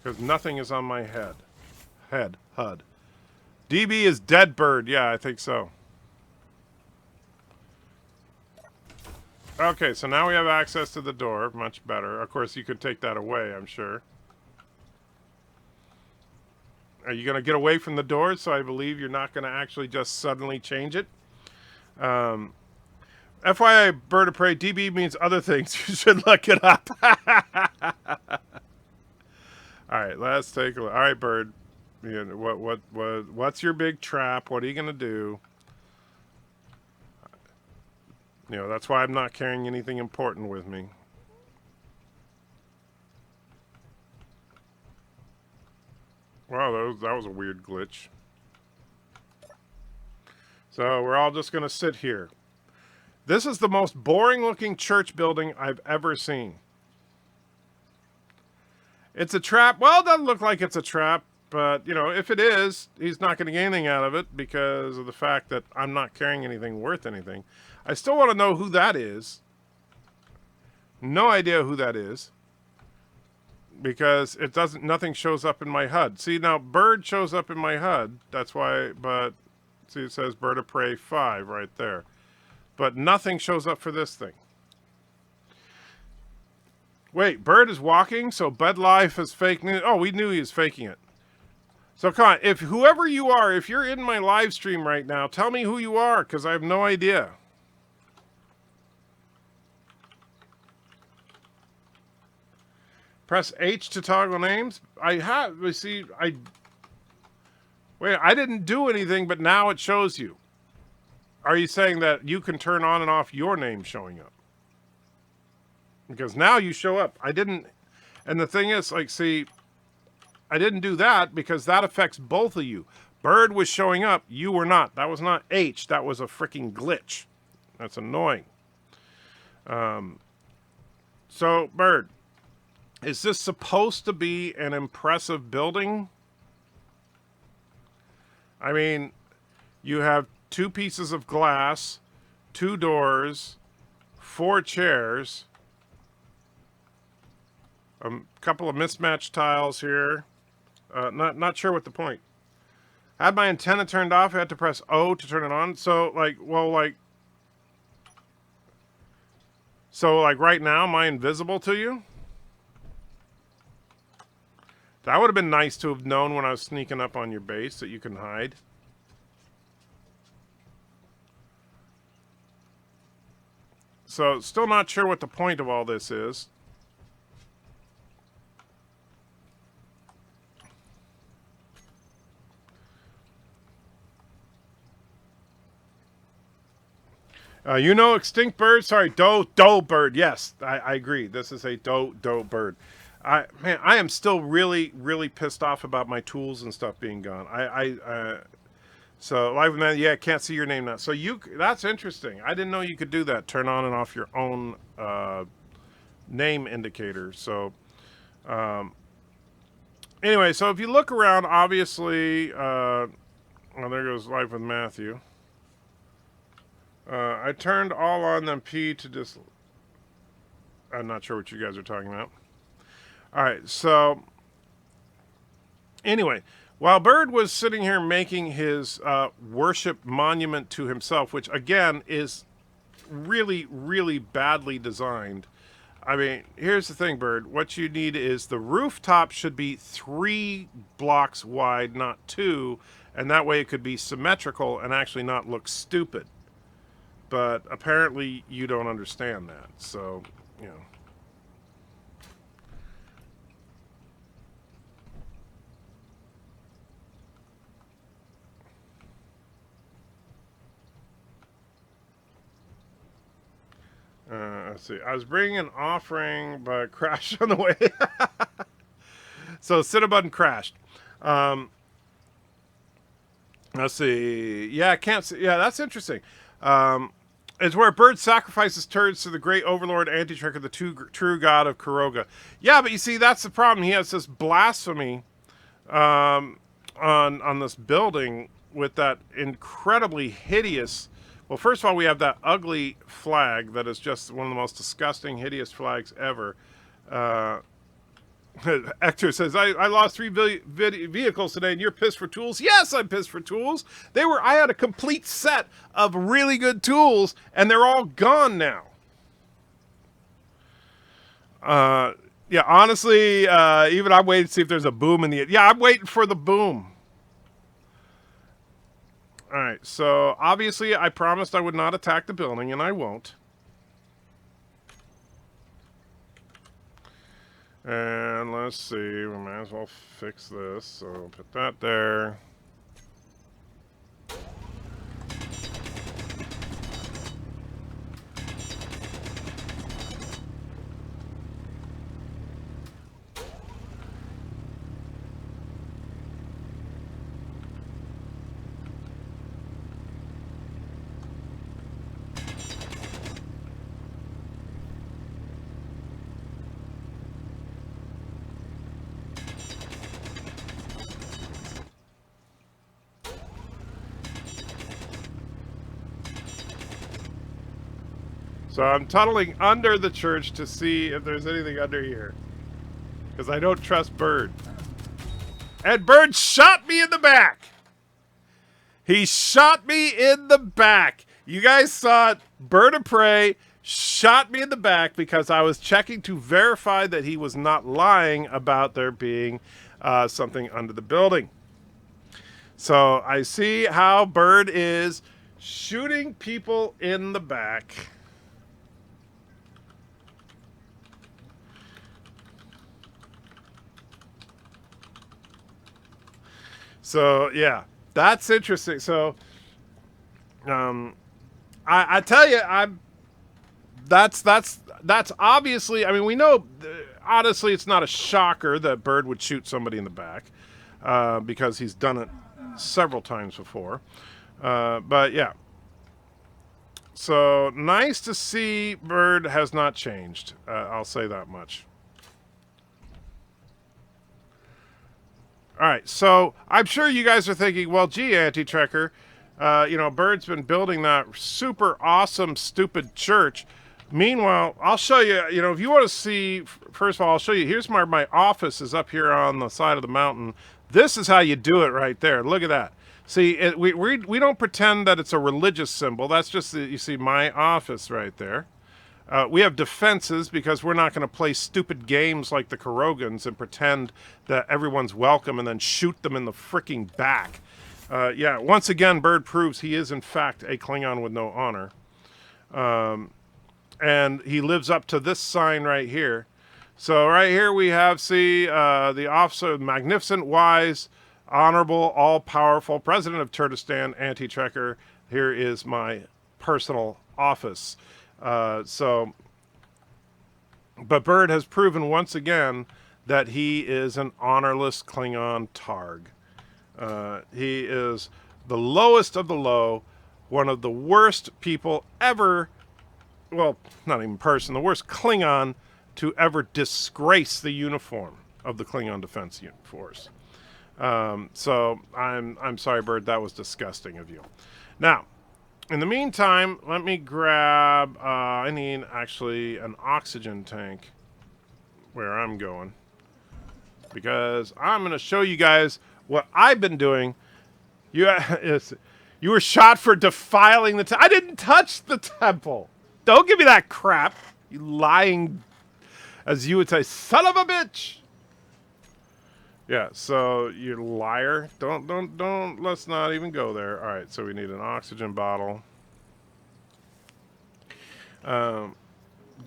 Because nothing is on my head. HUD. DB is Dead Bird. Yeah, I think so. Okay, so now we have access to the door. Much better. Of course, you could take that away, I'm sure. Are you going to get away from the door? So I believe you're not going to actually just suddenly change it. FYI, BIRDOPREY, DB means other things. You should look it up. Alright, let's take a look. Alright, Bird. What's your big trap? What are you going to do? That's why I'm not carrying anything important with me. Wow, that was a weird glitch. So we're all just going to sit here. This is the most boring looking church building I've ever seen. It's a trap. Well, it doesn't look like it's a trap. But, if it is, he's not going to get anything out of it because of the fact that I'm not carrying anything worth anything. I still want to know who that is. No idea who that is. Because nothing shows up in my HUD. See, now, Bird shows up in my HUD. That's why, but, see, it says BIRDOPREY 5 right there. But nothing shows up for this thing. Wait, Bird is walking, so Bed Life is faking it. Oh, we knew he was faking it. So, come on, if whoever you are, if you're in my live stream right now, tell me who you are, because I have no idea. Press H to toggle names. Wait, I didn't do anything, but now it shows you. Are you saying that you can turn on and off your name showing up? Because now you show up. I didn't, and the thing is, I didn't do that because that affects both of you. Bird was showing up, you were not. That was not H, that was a freaking glitch. That's annoying. So, Bird, is this supposed to be an impressive building? I mean, you have 2 pieces of glass, 2 doors, 4 chairs, a couple of mismatched tiles here. Not sure what the point. I had my antenna turned off. I had to press O to turn it on. So, like, well, like... So, like, right now, am I invisible to you? That would have been nice to have known when I was sneaking up on your base that you can hide. So, still not sure what the point of all this is. You know, extinct bird. Sorry, doe bird. Yes, I agree. This is a doe bird. Man, I am still really pissed off about my tools and stuff being gone. So live man, yeah, can't see your name now. So that's interesting. I didn't know you could do that. Turn on and off your own name indicator. So anyway, so if you look around, obviously, well, there goes Life with Matthew. I turned all on them P to just... I'm not sure what you guys are talking about. All right, so... Anyway, while Bird was sitting here making his worship monument to himself, which, again, is really badly designed. I mean, here's the thing, Bird. What you need is the rooftop should be 3 blocks wide, not 2, and that way it could be symmetrical and actually not look stupid. But apparently you don't understand that, so, you know. Let's see. I was bringing an offering, but crashed on the way. So Cinnabon crashed. Let's see. Yeah, I can't see. Yeah, that's interesting. It's where Bird sacrifices turds to the great overlord Antitricker, the true god of Kuroga. Yeah, but you see, that's the problem. He has this blasphemy on this building with that incredibly hideous... Well, first of all, we have that ugly flag that is just one of the most disgusting, hideous flags ever. Hector says, I lost 3 vehicles today and you're pissed for tools? Yes, I'm pissed for tools. I had a complete set of really good tools and they're all gone now. Yeah, honestly, even I'm waiting to see if there's a boom in the... Yeah, I'm waiting for the boom. All right, so obviously I promised I would not attack the building and I won't. And let's see, we might as well fix this. So put that there. So I'm tunneling under the church to see if there's anything under here. Because I don't trust Bird. And Bird shot me in the back! He shot me in the back! You guys saw it. BIRDOPREY shot me in the back because I was checking to verify that he was not lying about there being something under the building. So I see how Bird is shooting people in the back. So yeah, that's interesting. So, I tell you, that's obviously. I mean, we know. Honestly, it's not a shocker that Bird would shoot somebody in the back, because he's done it several times before. But yeah. So nice to see Bird has not changed. I'll say that much. All right, so I'm sure you guys are thinking, well, gee, Anti-Trekker, Bird's been building that super awesome, stupid church. Meanwhile, I'll show you, if you want to see, first of all, I'll show you, here's my office is up here on the side of the mountain. This is how you do it right there. Look at that. See, we don't pretend that it's a religious symbol. That's just, you see, my office right there. We have defenses because we're not going to play stupid games like the Kurogans and pretend that everyone's welcome and then shoot them in the freaking back. Yeah, once again, Bird proves he is, in fact, a Klingon with no honor. And he lives up to this sign right here. So right here we have, see, the officer, magnificent, wise, honorable, all-powerful president of Turkestan, Anti-Trekker. Here is my personal office. But Bird has proven once again that he is an honorless Klingon Targ. He is the lowest of the low, one of the worst people ever, well, not even person, the worst Klingon to ever disgrace the uniform of the Klingon Defense Force. So I'm sorry, Bird, that was disgusting of you. Now, in the meantime, let me grab, I need actually an oxygen tank where I'm going. Because I'm going to show you guys what I've been doing. You were shot for defiling the temple. I didn't touch the temple. Don't give me that crap. You lying, as you would say, son of a bitch. Yeah, so you liar. Don't, let's not even go there. All right, so we need an oxygen bottle.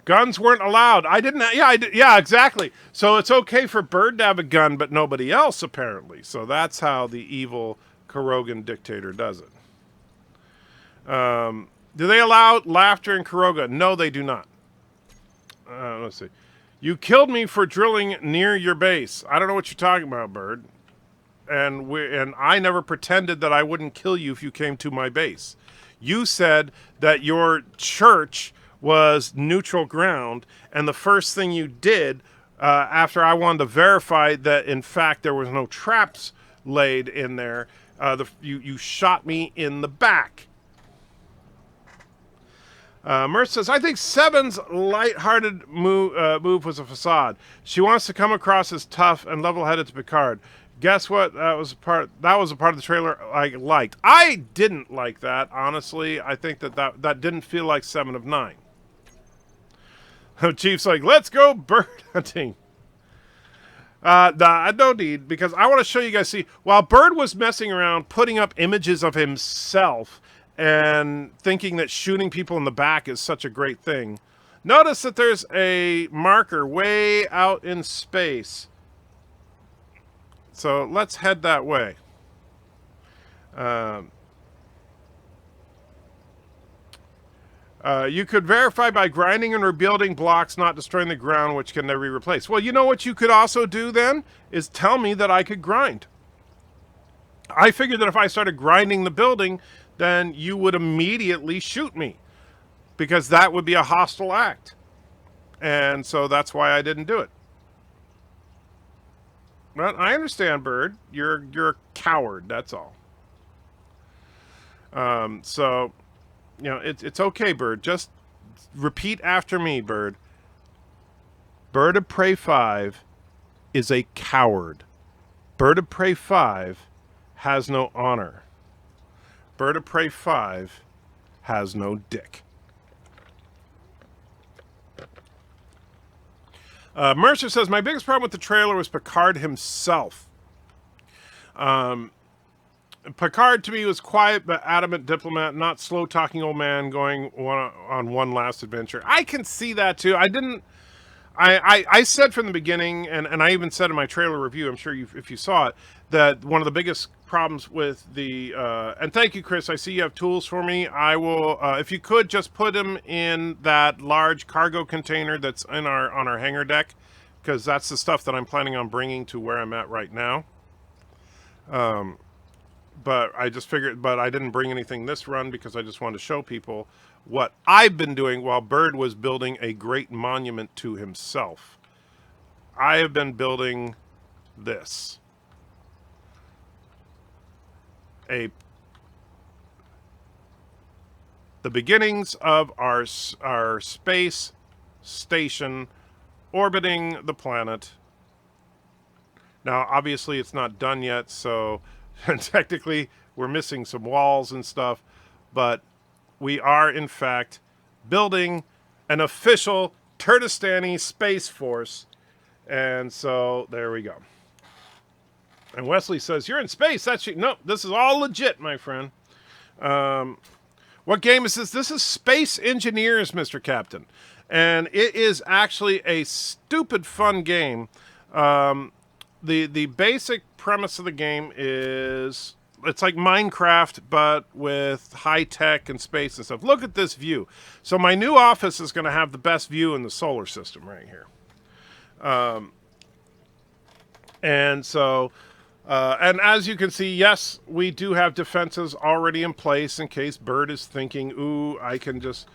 Guns weren't allowed. I didn't, yeah, exactly. So it's okay for Bird to have a gun, but nobody else, apparently. So that's how the evil Kurogan dictator does it. Do they allow laughter in Kuroga? No, they do not. Let's see. You killed me for drilling near your base. I don't know what you're talking about, Bird. And I never pretended that I wouldn't kill you if you came to my base. You said that your church was neutral ground, and the first thing you did after I wanted to verify that, in fact, there was no traps laid in there, you shot me in the back. Merce says, I think Seven's light-hearted move was a facade. She wants to come across as tough and level-headed to Picard. Guess what? That was a part of the trailer I liked. I didn't like that, honestly. I think that didn't feel like 7 of 9. Chief's like, let's go bird hunting. No need, because I want to show you guys, see, while Bird was messing around putting up images of himself and thinking that shooting people in the back is such a great thing, notice that there's a marker way out in space. So let's head that way. You could verify by grinding and rebuilding blocks, not destroying the ground, which can never be replaced. Well, you know what you could also do then? Is tell me that I could grind. I figured that if I started grinding the building, then you would immediately shoot me, because that would be a hostile act. And so that's why I didn't do it. Well, I understand, Bird. You're a coward, that's all. So, you know, it's okay, Bird. Just repeat after me, Bird. Bird-of-Prey 5 is a coward. Bird-of-Prey 5 has no honor. Bird-of-Prey 5 has no dick. Mercer says, my biggest problem with the trailer was Picard himself. Picard, to me, was quiet but adamant diplomat, not slow-talking old man going on one last adventure. I can see that, too. I said from the beginning, and I even said in my trailer review, I'm sure if you saw it, that one of the biggest problems with the... and thank you, Chris. I see you have tools for me. I will... if you could, just put them in that large cargo container that's on our hangar deck, because that's the stuff that I'm planning on bringing to where I'm at right now. but I just figured, but I didn't bring anything this run because I just wanted to show people what I've been doing while Bird was building a great monument to himself. I have been building this. The beginnings of our space station orbiting the planet. Now, obviously, it's not done yet, so technically we're missing some walls and stuff, but we are, in fact, building an official Turtistani Space Force, and so there we go. And Wesley says, "You're in space." No, this is all legit, my friend. What game is this? This is Space Engineers, Mr. Captain. And it is actually a stupid fun game. The basic premise of the game is it's like Minecraft, but with high tech and space and stuff. Look at this view. So my new office is going to have the best view in the solar system right here. And so... and as you can see, yes, we do have defenses already in place in case Bird is thinking, ooh, I can just,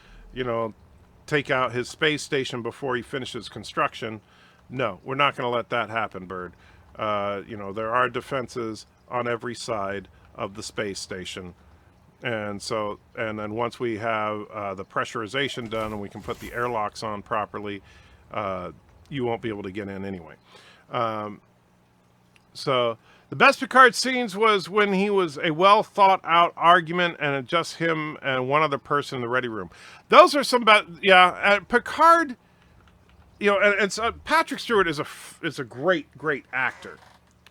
take out his space station before he finishes construction. No, we're not going to let that happen, Bird. There are defenses on every side of the space station. And so, and then once we have the pressurization done and we can put the airlocks on properly, you won't be able to get in anyway. So... the best Picard scenes was when he was a well-thought-out argument and just him and one other person in the ready room. Those are some Picard, and Patrick Stewart is a great actor,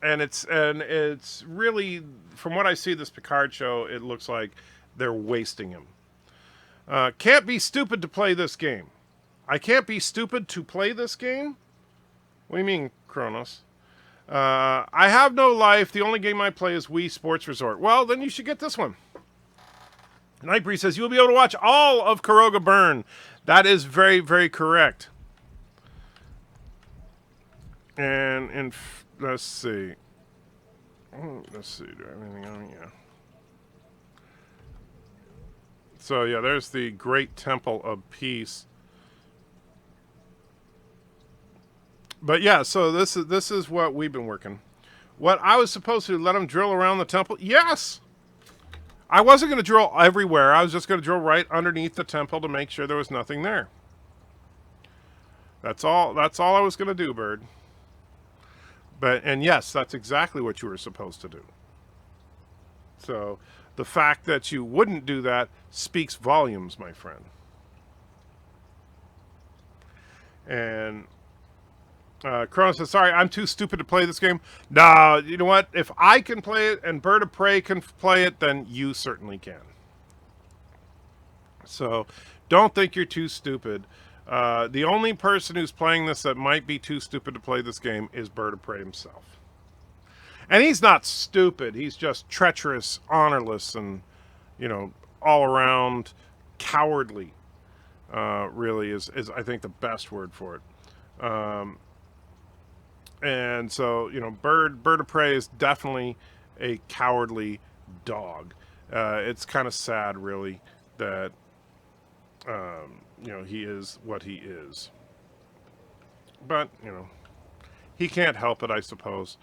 and it's really, from what I see this Picard show, it looks like they're wasting him. Can't be stupid to play this game. I can't be stupid to play this game? What do you mean, Kronos? I have no life. The only game I play is Wii Sports Resort. Well, then you should get this one. Nightbreeze says you will be able to watch all of Kuroga burn. That is very, very correct. And let's see. Let's see. Do I have anything on? Yeah. So yeah, there's the Great Temple of Peace. But yeah, so this is what we've been working. What I was supposed to let them drill around the temple? Yes! I wasn't going to drill everywhere. I was just going to drill right underneath the temple to make sure there was nothing there. That's all I was going to do, Bird. And yes, that's exactly what you were supposed to do. So the fact that you wouldn't do that speaks volumes, my friend. And... Kronos says, sorry, I'm too stupid to play this game. No, you know what? If I can play it and BIRDOPREY can play it, then you certainly can. So, don't think you're too stupid. The only person who's playing this that might be too stupid to play this game is BIRDOPREY himself. And he's not stupid. He's just treacherous, honorless, and, all around cowardly. Really is I think, the best word for it. And so, BIRDOPREY is definitely a cowardly dog. It's kind of sad, really, that, he is what he is. But, he can't help it, I suppose.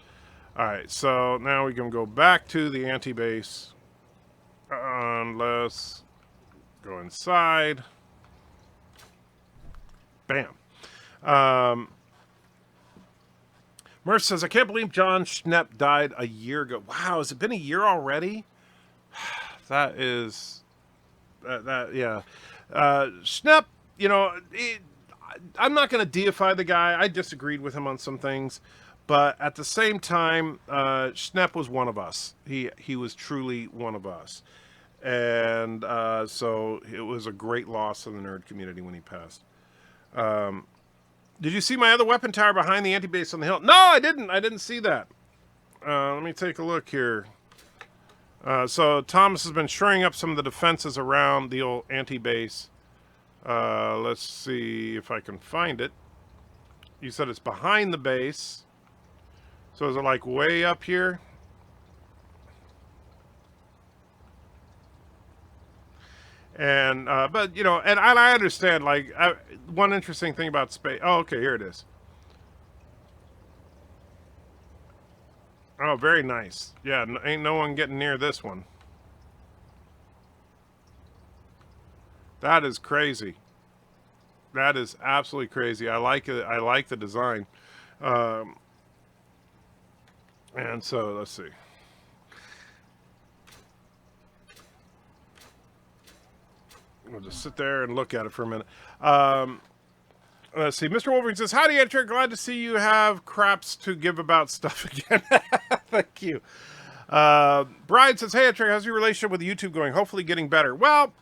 All right, so now we can go back to the anti-base. Let's go inside. Bam. Murph says, I can't believe John Schnepp died a year ago. Wow, has it been a year already? That is... yeah. Schnepp, I'm not going to deify the guy. I disagreed with him on some things. But at the same time, Schnepp was one of us. He was truly one of us. And so it was a great loss in the nerd community when he passed. Did you see my other weapon tower behind the anti-base on the hill? No, I didn't. I didn't see that. Let me take a look here. So Thomas has been shoring up some of the defenses around the old anti-base. Let's see if I can find it. You said it's behind the base. So is it like way up here? And but you know, and I understand. Like one interesting thing about space. Oh, okay, here it is. Oh, very nice. Yeah, ain't no one getting near this one. That is crazy. That is absolutely crazy. I like it. I like the design. Um, and so let's see. We'll just sit there and look at it for a minute. Let's see. Mr. Wolverine says, "Howdy, editor. Glad to see you have craps to give about stuff again." Thank you. Brian says, "Hey, editor, how's your relationship with YouTube going? Hopefully getting better." Well,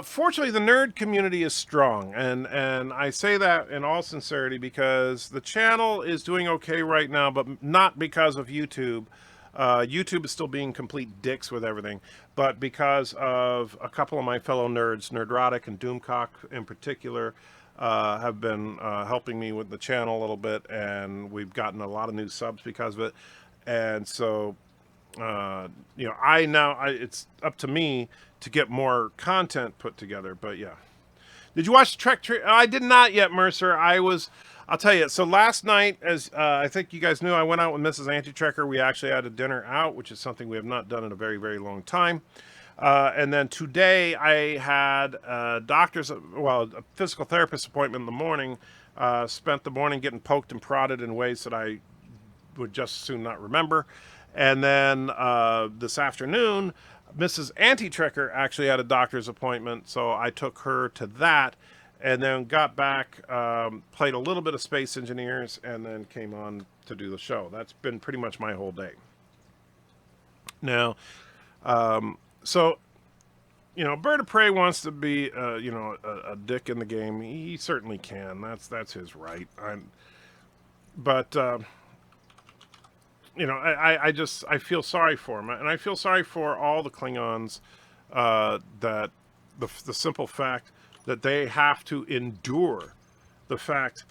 fortunately, the nerd community is strong, and I say that in all sincerity because the channel is doing okay right now, but not because of YouTube. YouTube is still being complete dicks with everything, but because of a couple of my fellow nerds, Nerdrotic and Doomcock in particular, have been helping me with the channel a little bit, and we've gotten a lot of new subs because of it. And so, you know, it's up to me to get more content put together. But yeah, did you watch Trek? I did not yet, Mercer. I'll tell you. So last night, as I think you guys knew, I went out with Mrs. Anti-Trekker. We actually had a dinner out, which is something we have not done in a very, very long time. And then today I had a physical therapist appointment in the morning. Spent the morning getting poked and prodded in ways that I would just soon not remember. And then this afternoon, Mrs. Anti-Trekker actually had a doctor's appointment, so I took her to that. And then got back, played a little bit of Space Engineers, and then came on to do the show. That's been pretty much my whole day. Now, so, you know, Bird of Prey wants to be, you know, a dick in the game. He certainly can. That's his right. But you know, I feel sorry for him, and I feel sorry for all the Klingons. That the simple fact that they have to endure the fact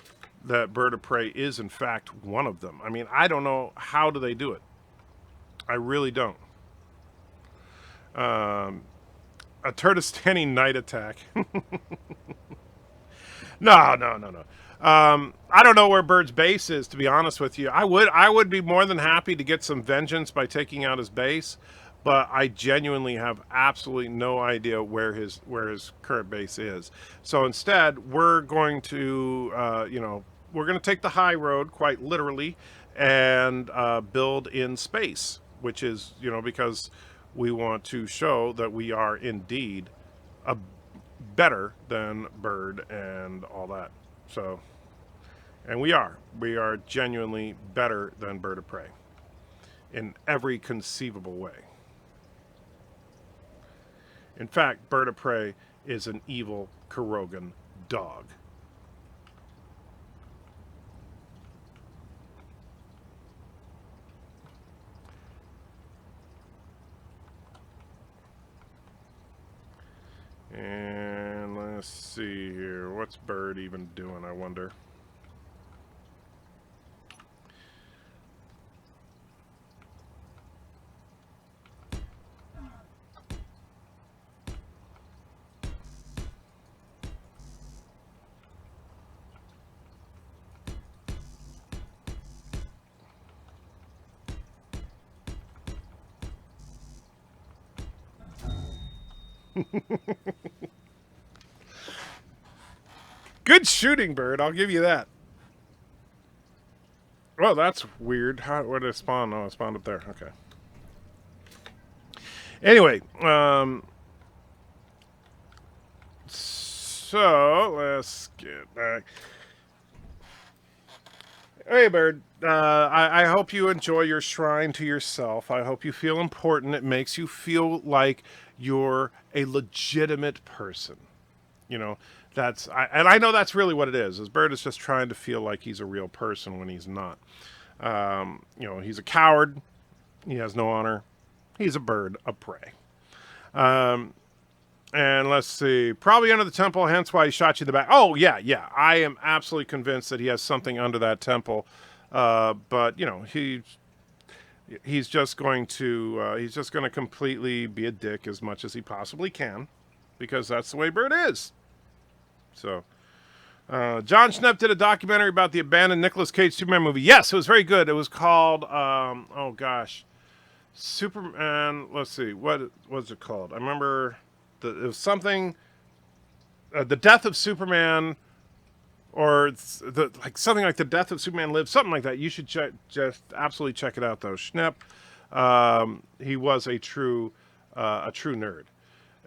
that Bird of Prey is in fact one of them. I mean, I don't know how do they do it. I really don't. A Turtistani night attack. No. I don't know where Bird's base is, to be honest with you. I would be more than happy to get some vengeance by taking out his base, but I genuinely have absolutely no idea where his current base is. So instead, we're going to, you know, we're going to take the high road, quite literally, and build in space, which is, you know, because we want to show that we are indeed better than Bird and all that. So, and we are genuinely better than Bird of Prey in every conceivable way. In fact, Bird of Prey is an evil Krogan dog. And let's see here. What's Bird even doing, I wonder? Good shooting, Bird. I'll give you that. Well, that's weird. Where did it spawn? Oh, it spawned up there. Okay. Anyway, so let's get back. Hey, Bird. I hope you enjoy your shrine to yourself. I hope you feel important. It makes you feel like you're a legitimate person. You know, and I know that's really what it is. Bird is just trying to feel like he's a real person when he's not. You know, he's a coward. He has no honor. He's a bird of prey. And let's see. Probably under the temple, hence why he shot you in the back. Oh, yeah. I am absolutely convinced that he has something under that temple. But, you know, he's just going to completely be a dick as much as he possibly can. because that's the way Bird is. So, John Schnepp did a documentary about the abandoned Nicolas Cage Superman movie. Yes, it was very good. It was called, Superman. Let's see, what was it called? I remember it was something, The Death of Superman, or something like The Death of Superman Lives, something like that. You should just absolutely check it out, though. Schnepp, he was a true nerd.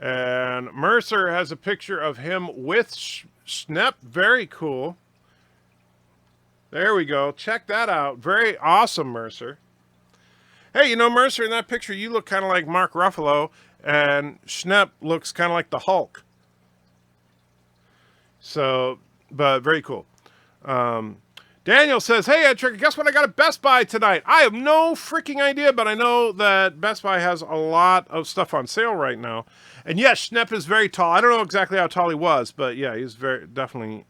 And Mercer has a picture of him with Schnepp. Very cool. There we go. Check that out. Very awesome, Mercer. Hey, Mercer, in that picture, you look kind of like Mark Ruffalo, and Schnepp looks kind of like the Hulk. So, but very cool. Daniel says, hey, Ed Tricker, guess what I got at Best Buy tonight? I have no freaking idea, but I know that Best Buy has a lot of stuff on sale right now. And yes, Schnepp is very tall. I don't know exactly how tall he was, but yeah, he's very definitely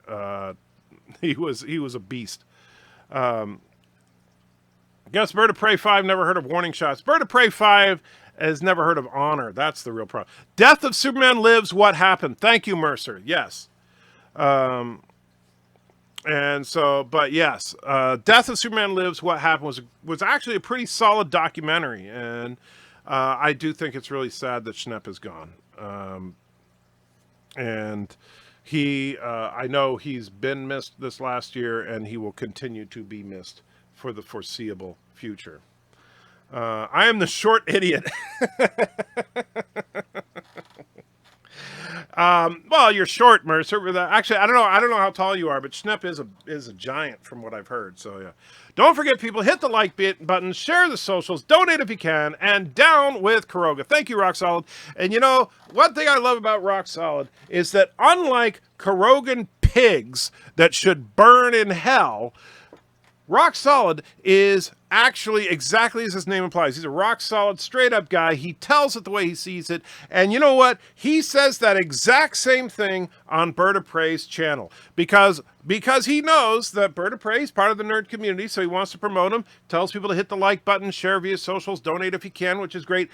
he was a beast. Guess Bird of Prey 5 never heard of Warning Shots. Bird of Prey 5 has never heard of Honor. That's the real problem. Death of Superman Lives, What Happened? Thank you, Mercer. Yes. And so, but yes, Death of Superman Lives, What Happened was actually a pretty solid documentary. And I do think it's really sad that Schnepp is gone. And I know he's been missed this last year, and he will continue to be missed for the foreseeable future. I am the short idiot. Well, you're short, Mercer. Actually, I don't know how tall you are, but Schnepp is a giant from what I've heard. So yeah, don't forget, people, hit the like button, share the socials, donate if you can, and down with Kuroga. Thank you, Rock Solid. And one thing I love about Rock Solid is that unlike Kurogan pigs that should burn in hell, Rock Solid is actually exactly as his name implies. He's a rock solid, straight up guy. He tells it the way he sees it. And you know what? He says that exact same thing on Bird of Prey's channel. Because he knows that Bird of Prey is part of the nerd community, so he wants to promote him, tells people to hit the like button, share via socials, donate if you can, which is great.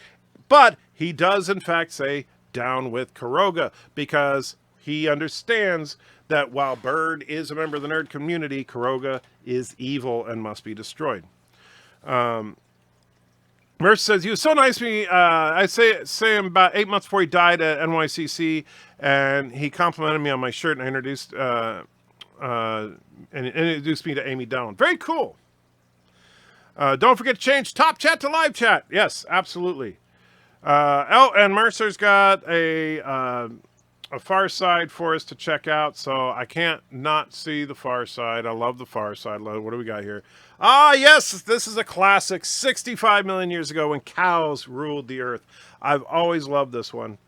But he does, in fact, say down with Kuroga, because he understands that while Bird is a member of the nerd community, Kuroga is evil and must be destroyed. Merce says, he was so nice to me. I say him about 8 months before he died at NYCC, and he complimented me on my shirt, and I introduced me to Amy Down. Very cool. Don't forget to change Top Chat to Live Chat. Yes, absolutely. And Mercer's got a Far Side for us to check out, so I can't not see the Far Side. I love the Far Side. What do we got here? Ah, yes, this is a classic. 65 million years ago when cows ruled the earth. I've always loved this one.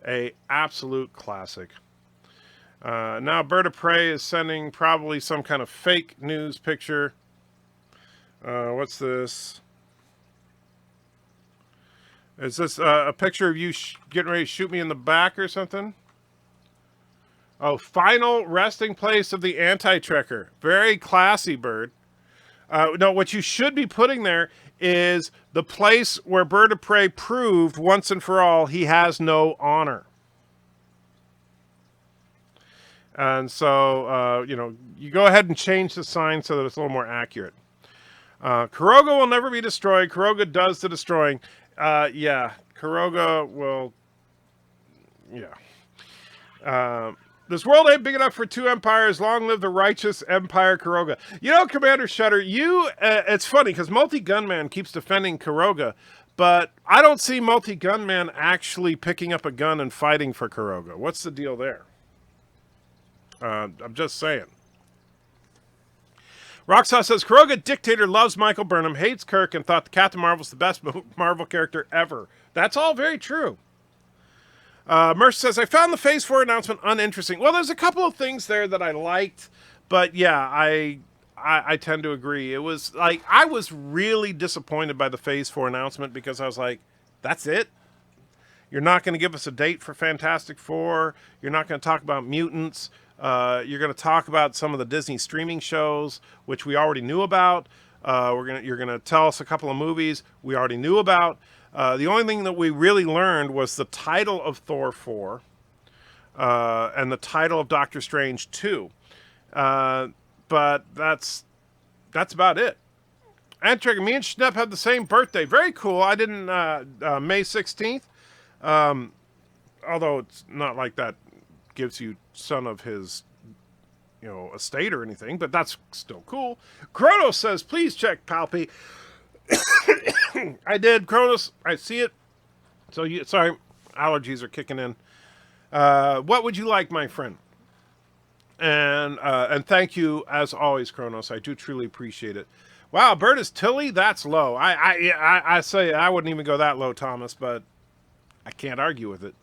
A absolute classic. Now Bird of Prey is sending probably some kind of fake news picture. What's this? Is this a picture of you getting ready to shoot me in the back or something? Oh, final resting place of the anti-trekker. Very classy, Bird. No, what you should be putting there is the place where Bird of Prey proved once and for all he has no honor. And so, you go ahead and change the sign so that it's a little more accurate. Kuroga will never be destroyed. Kuroga does the destroying. Yeah, Kuroga will... Yeah. This world ain't big enough for two empires. Long live the righteous Empire Kuroga. Commander Shutter, it's funny because Multi-Gunman keeps defending Kuroga, but I don't see Multi-Gunman actually picking up a gun and fighting for Kuroga. What's the deal there? I'm just saying. Rockstar says, Kuroga dictator loves Michael Burnham, hates Kirk, and thought the Captain Marvel's the best Marvel character ever. That's all very true. Mercer says, I found the Phase 4 announcement uninteresting. Well, there's a couple of things there that I liked, but yeah, I tend to agree. It was like, I was really disappointed by the Phase 4 announcement because I was like, that's it? You're not going to give us a date for Fantastic Four. You're not going to talk about mutants. You're going to talk about some of the Disney streaming shows, which we already knew about. You're going to tell us a couple of movies we already knew about. The only thing that we really learned was the title of Thor 4. and the title of Doctor Strange 2. But that's about it. And Trigger, me and Schnepp had the same birthday. Very cool. I didn't, May 16th. Although it's not like that gives you son of his, estate or anything, but that's still cool. Kronos says, please check Palpy. I did, Kronos. I see it. So sorry, allergies are kicking in. What would you like, my friend? And thank you as always, Kronos. I do truly appreciate it. Wow, Bertus Tilly, that's low. I say I wouldn't even go that low, Thomas, but I can't argue with it.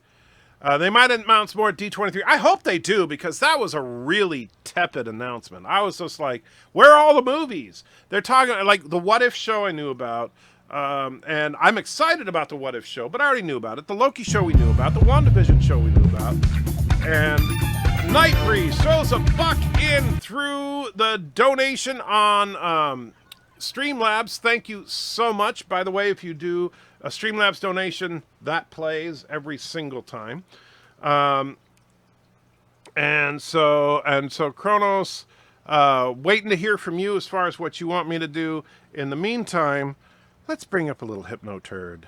They might announce more at D23. I hope they do, because that was a really tepid announcement. I was just like, where are all the movies? They're talking, like, the What If show I knew about, and I'm excited about the What If show, but I already knew about it. The Loki show we knew about, the WandaVision show we knew about, and Nightbreeze throws $1 in through the donation on Streamlabs. Thank you so much. By the way, if you do a Streamlabs donation, that plays every single time. And so Kronos, waiting to hear from you as far as what you want me to do. In the meantime, let's bring up a little Hypno Turd.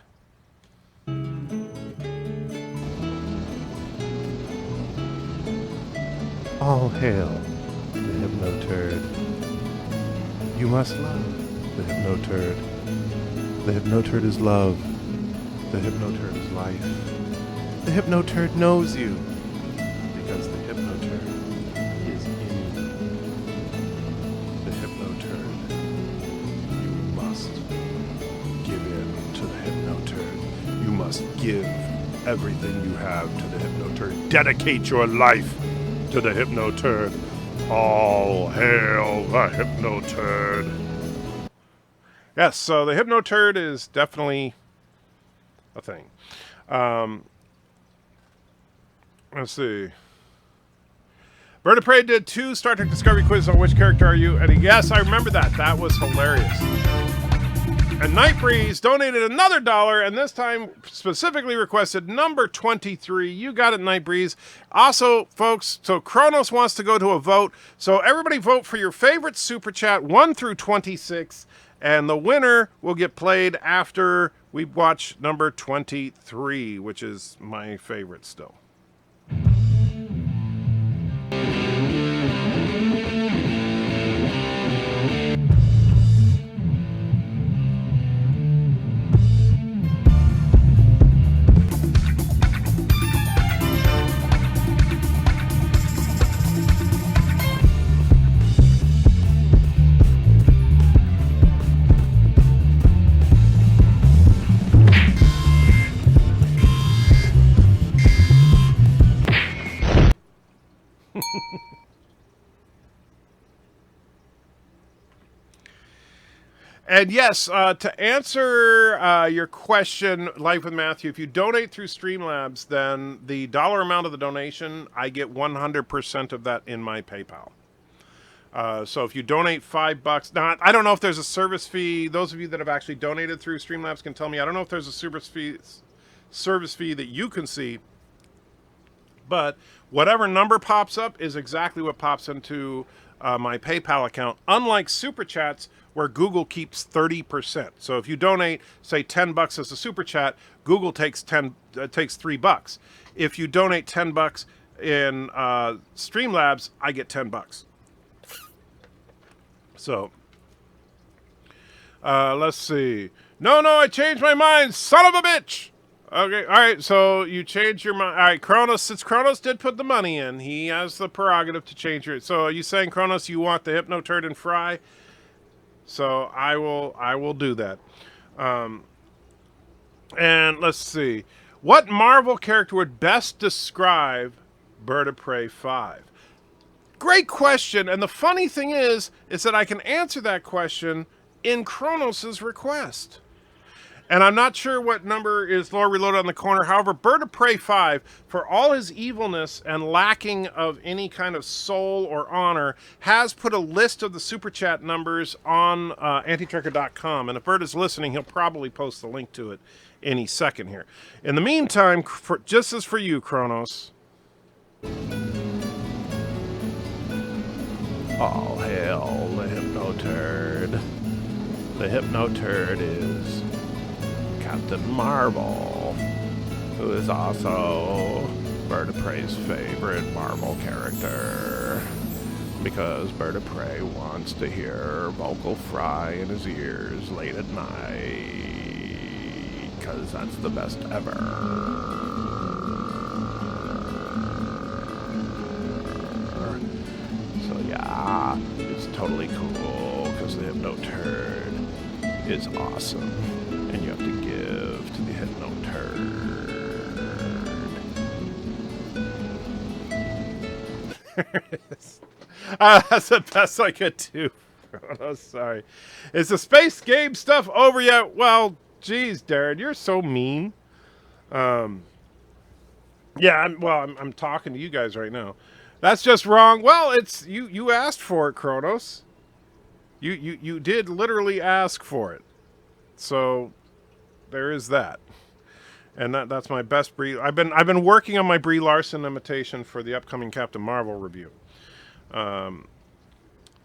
All hail the Hypno Turd. You must love the Hypno Turd. The Hypno Turd is love. The Hypno Turd is life. The Hypno Turd knows you, because the Hypno Turd is in you. The Hypno Turd. You must give in to the Hypno Turd. You must give everything you have to the Hypno Turd. Dedicate your life to the Hypno Turd. All hail the Hypno Turd. Yes, so the Hypno Turd is definitely a thing. Let's see. BIRDOPREY did 2 Star Trek Discovery quizzes on which character are you, and yes, I remember that. That was hilarious. And Nightbreeze donated another $1, and this time specifically requested number 23. You got it, Nightbreeze. Also, folks, so Kronos wants to go to a vote. So everybody vote for your favorite Super Chat, 1 through 26. And the winner will get played after we watch number 23, which is my favorite still. And yes, to answer your question, Life with Matthew, if you donate through Streamlabs, then the dollar amount of the donation, I get 100% of that in my PayPal. So if you donate $5, now I don't know if there's a service fee. Those of you that have actually donated through Streamlabs can tell me. I don't know if there's a service fee that you can see. But whatever number pops up is exactly what pops into my PayPal account. Unlike Super Chats, where Google keeps 30%. So if you donate, say $10 as a Super Chat, Google takes $3. If you donate $10 in Streamlabs, I get $10. So let's see. No, I changed my mind, son of a bitch. Okay, all right, so you changed your mind. All right, Kronos, since Kronos did put the money in, he has the prerogative to change your... So are you saying, Kronos, you want the Hypno Turd and Fry? So I will do that. And let's see. What Marvel character would best describe BIRDOPREY 5? Great question, and the funny thing is that I can answer that question in Kronos' request. And I'm not sure what number is Lore Reloaded on the corner. However, BIRDOPREY 5, for all his evilness and lacking of any kind of soul or honor, has put a list of the Super Chat numbers on antitrekker.com. And if Bert is listening, he'll probably post the link to it any second here. In the meantime, just as for you, Kronos, All hail the Hypno-Turd. The Hypno-Turd is Captain Marvel, who is also BIRDOPREY's favorite Marvel character. Because BIRDOPREY wants to hear vocal fry in his ears late at night. Because that's the best ever. So yeah, it's totally cool because the Hypno-Turd is awesome. And you have to give to the Hypno-Turd. There it is. That's the best I could do. Oh, sorry. Is the space game stuff over yet? Well, geez, Darren, you're so mean. Yeah, I'm talking to you guys right now. That's just wrong. Well, it's you asked for it, Kronos. You did literally ask for it. So there is that. And that's my best Brie. I've been working on my Brie Larson imitation for the upcoming Captain Marvel review. And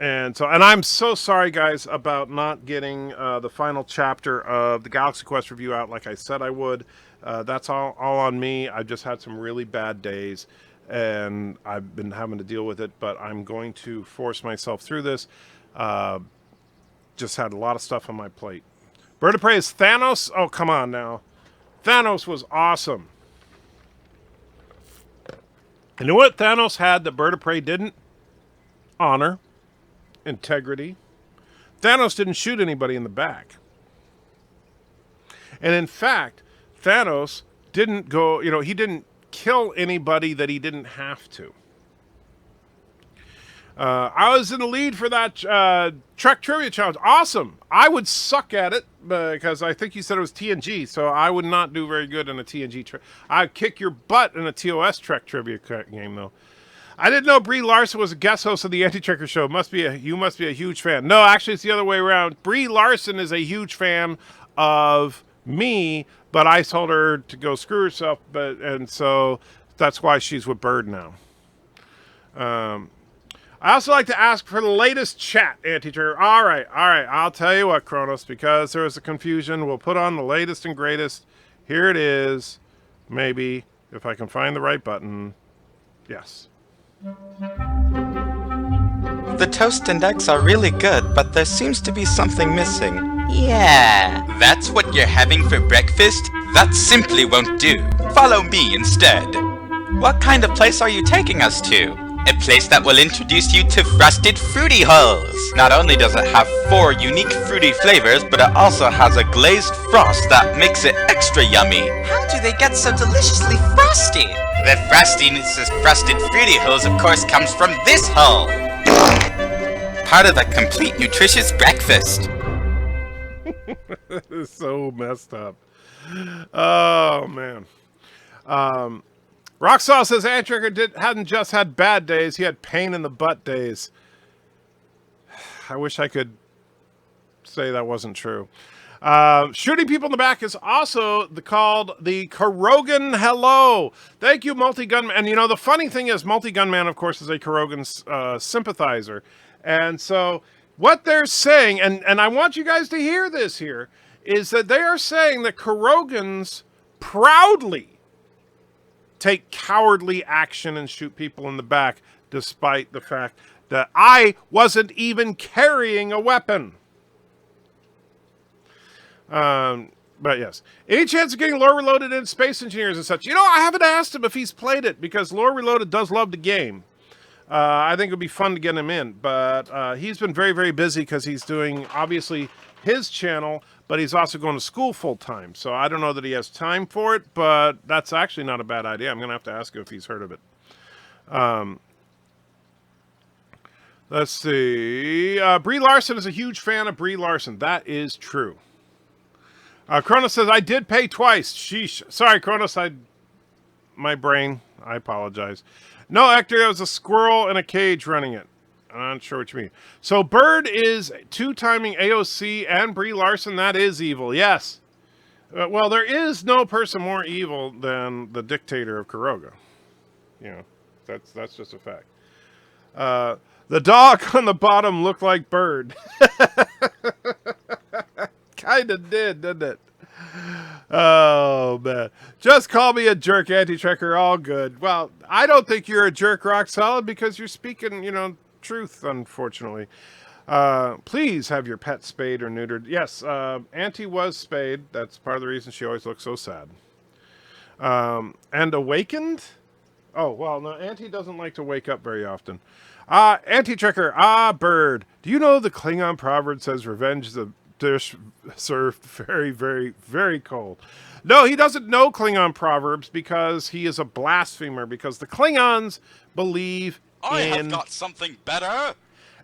I'm so sorry, guys, about not getting the final chapter of the Galaxy Quest review out like I said I would. That's all on me. I've just had some really bad days, and I've been having to deal with it, but I'm going to force myself through this. Just had a lot of stuff on my plate. BIRDOPREY is Thanos? Oh, come on now. Thanos was awesome. You know what Thanos had that BIRDOPREY didn't? Honor. Integrity. Thanos didn't shoot anybody in the back. And in fact, Thanos didn't go, he didn't kill anybody that he didn't have to. I was in the lead for that Trek Trivia Challenge. Awesome. I would suck at it because I think you said it was TNG, so I would not do very good in a TNG. I'd kick your butt in a TOS Trek Trivia game, though. I didn't know Brie Larson was a guest host of the Anti-Trekker Show. You must be a huge fan. No, actually, it's the other way around. Brie Larson is a huge fan of me, but I told her to go screw herself, and so that's why she's with Bird now. I also like to ask for the latest chat, Anti-Trekker. All right. I'll tell you what, Kronos, because there was a confusion, we'll put on the latest and greatest. Here it is. Maybe, if I can find the right button. Yes. The toast and eggs are really good, but there seems to be something missing. Yeah, that's what you're having for breakfast? That simply won't do. Follow me instead. What kind of place are you taking us to? A place that will introduce you to Frosted Fruity Hulls. Not only does it have 4 unique fruity flavors, but it also has a glazed frost that makes it extra yummy. How do they get so deliciously frosty? The frosting is Frosted Fruity Hulls, of course, comes from this hull. Part of the complete nutritious breakfast. This is so messed up. Oh, man. Roxall says Anti-Trekker hadn't just had bad days, he had pain in the butt days. I wish I could say that wasn't true. Shooting people in the back is also called the Kurrogan Hello. Thank you, Multi-Gunman. And the funny thing is, Multi-Gunman, of course, is a Kurrogan sympathizer. And so what they're saying, and I want you guys to hear this here, is that they are saying that Kurrogans proudly take cowardly action and shoot people in the back, despite the fact that I wasn't even carrying a weapon. But yes. Any chance of getting Lore Reloaded in Space Engineers and such? I haven't asked him if he's played it, because Lore Reloaded does love the game. I think it would be fun to get him in, but he's been very, very busy because he's doing, obviously, his channel, but he's also going to school full-time. So I don't know that he has time for it, but that's actually not a bad idea. I'm going to have to ask him if he's heard of it. Let's see. Brie Larson is a huge fan of Brie Larson. That is true. Kronos says, I did pay twice. Sheesh. Sorry, Kronos. My brain. I apologize. No, Hector, there was a squirrel in a cage running it. I'm not sure what you mean. So Bird is 2-timing AOC and Brie Larson. That is evil. Yes. Well, there is no person more evil than the dictator of Kurroga. That's just a fact. The dog on the bottom looked like Bird. Kind of did, didn't it? Oh, man. Just call me a jerk, anti-trekker. All good. Well, I don't think you're a jerk, Rock Solid, because you're speaking, truth, unfortunately. Please have your pet spayed or neutered. Yes, Auntie was spayed. That's part of the reason she always looks so sad. And awakened? Oh, well, no, Auntie doesn't like to wake up very often. Anti-trekker, Bird. Do you know the Klingon proverb says revenge is a dish served very, very, very cold? No, he doesn't know Klingon proverbs because he is a blasphemer, because the Klingons believe I have got something better.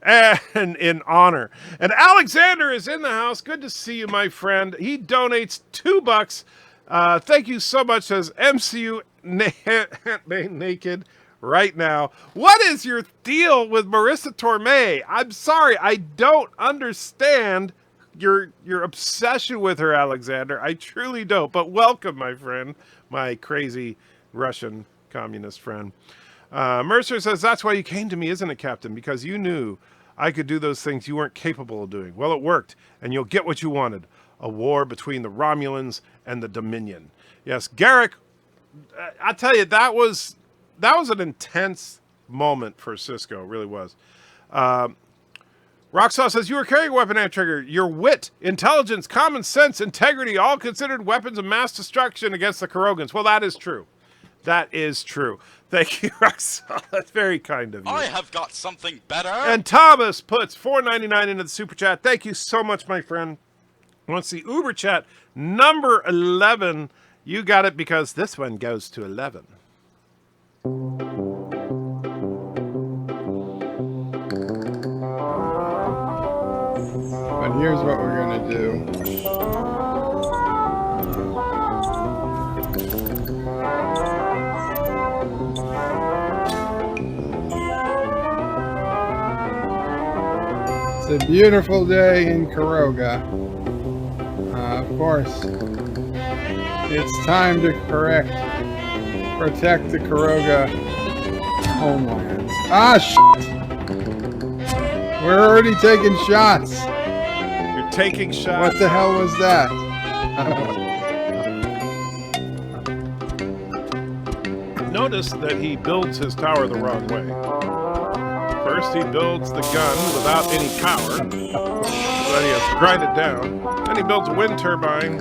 And in honor. And Alexander is in the house. Good to see you, my friend. He donates $2. Thank you so much, says MCU Naked right now. What is your deal with Marissa Tomei? I'm sorry, I don't understand your obsession with her, Alexander. I truly don't. But welcome, my friend, my crazy Russian communist friend. Mercer says, that's why you came to me, isn't it, Captain? Because you knew I could do those things you weren't capable of doing. Well, it worked, and you'll get what you wanted. A war between the Romulans and the Dominion. Yes, Garrick, I tell you, that was an intense moment for Cisco. It really was. Rocksaw says, you were carrying a weapon, Anti-Trigger. Your wit, intelligence, common sense, integrity, all considered weapons of mass destruction against the Kurogans. Well, that is true. That is true. Thank you, Roxal. That's very kind of you. I have got something better. And Thomas puts $4.99 into the super chat. Thank you so much, my friend. Once the Uber chat number 11, you got it because this one goes to 11. But here's what we're gonna do. It's a beautiful day in Kuroga. Of course, it's time to protect the Kuroga homelands. Ah, shit! We're already taking shots. You're taking shots. What the hell was that? Notice that he builds his tower the wrong way. First, he builds the gun without any power, so then he has to grind it down. Then he builds a wind turbine,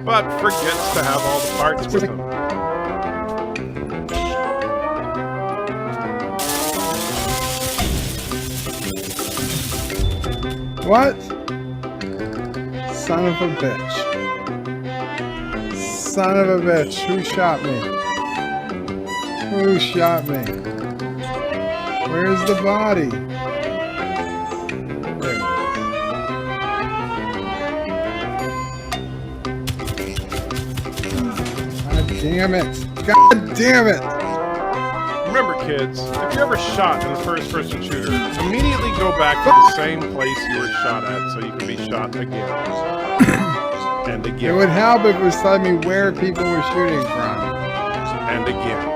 but forgets to have all the parts with him. What? Son of a bitch. Son of a bitch. Who shot me? Who shot me? Where's the body? There it is. God damn it. God damn it. Remember, kids, if you're ever shot in a first-person shooter, immediately go back to the same place you were shot at so you can be shot again. And again. It would help if it was telling me where people were shooting from. And again.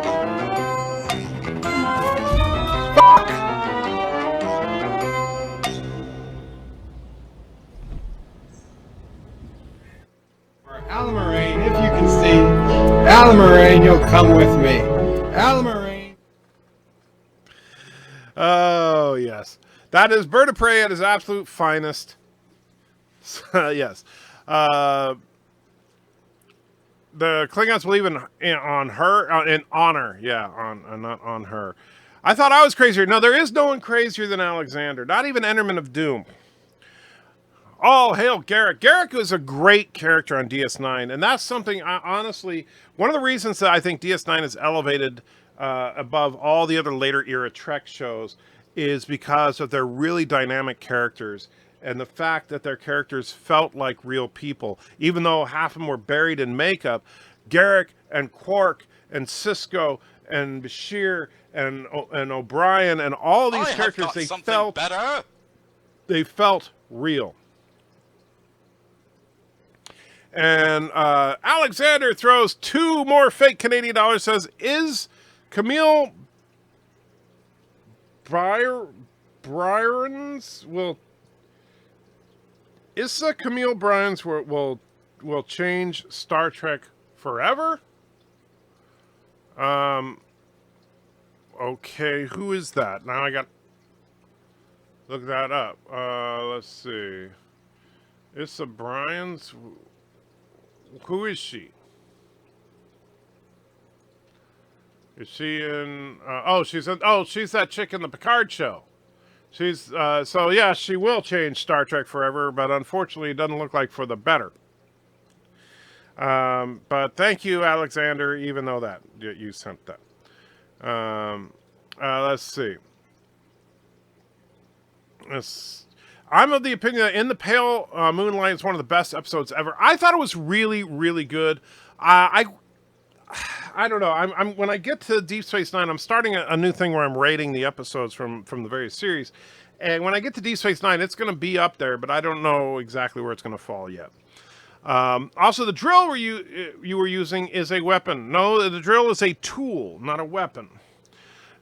Alamarine, if you can see, Alamarine, you'll come with me. Alamarine. Oh, yes. That is BIRDOPREY at his absolute finest. Yes. The Klingons believe in honor. Yeah, not on her. I thought I was crazier. No, there is no one crazier than Alexander. Not even Enderman of Doom. All hail Garrick. Garrick was a great character on DS9, and that's something, honestly, one of the reasons that I think DS9 is elevated above all the other later era Trek shows is because of their really dynamic characters and the fact that their characters felt like real people. Even though half of them were buried in makeup, Garrick and Quark and Cisco and Bashir and O'Brien and all these characters, they felt real. And Alexander throws 2 more fake Canadian dollars, says, is Camille Bryans will... Issa Camille Bryans will change Star Trek forever? Okay, who is that? Now I got... Look that up. Let's see. Issa Bryans? Who is she? Is she in... she's that chick in the Picard show. She's... so, yeah, she will change Star Trek forever, but unfortunately it doesn't look like for the better. But thank you, Alexander, even though that you sent that. Let's see. I'm of the opinion that In the Pale Moonlight is one of the best episodes ever. I thought it was really, really good. I don't know. I'm when I get to Deep Space Nine, I'm starting a new thing where I'm rating the episodes from the various series. And when I get to Deep Space Nine, it's going to be up there, but I don't know exactly where it's going to fall yet. Also, the drill you were using is a weapon. No, the drill is a tool, not a weapon.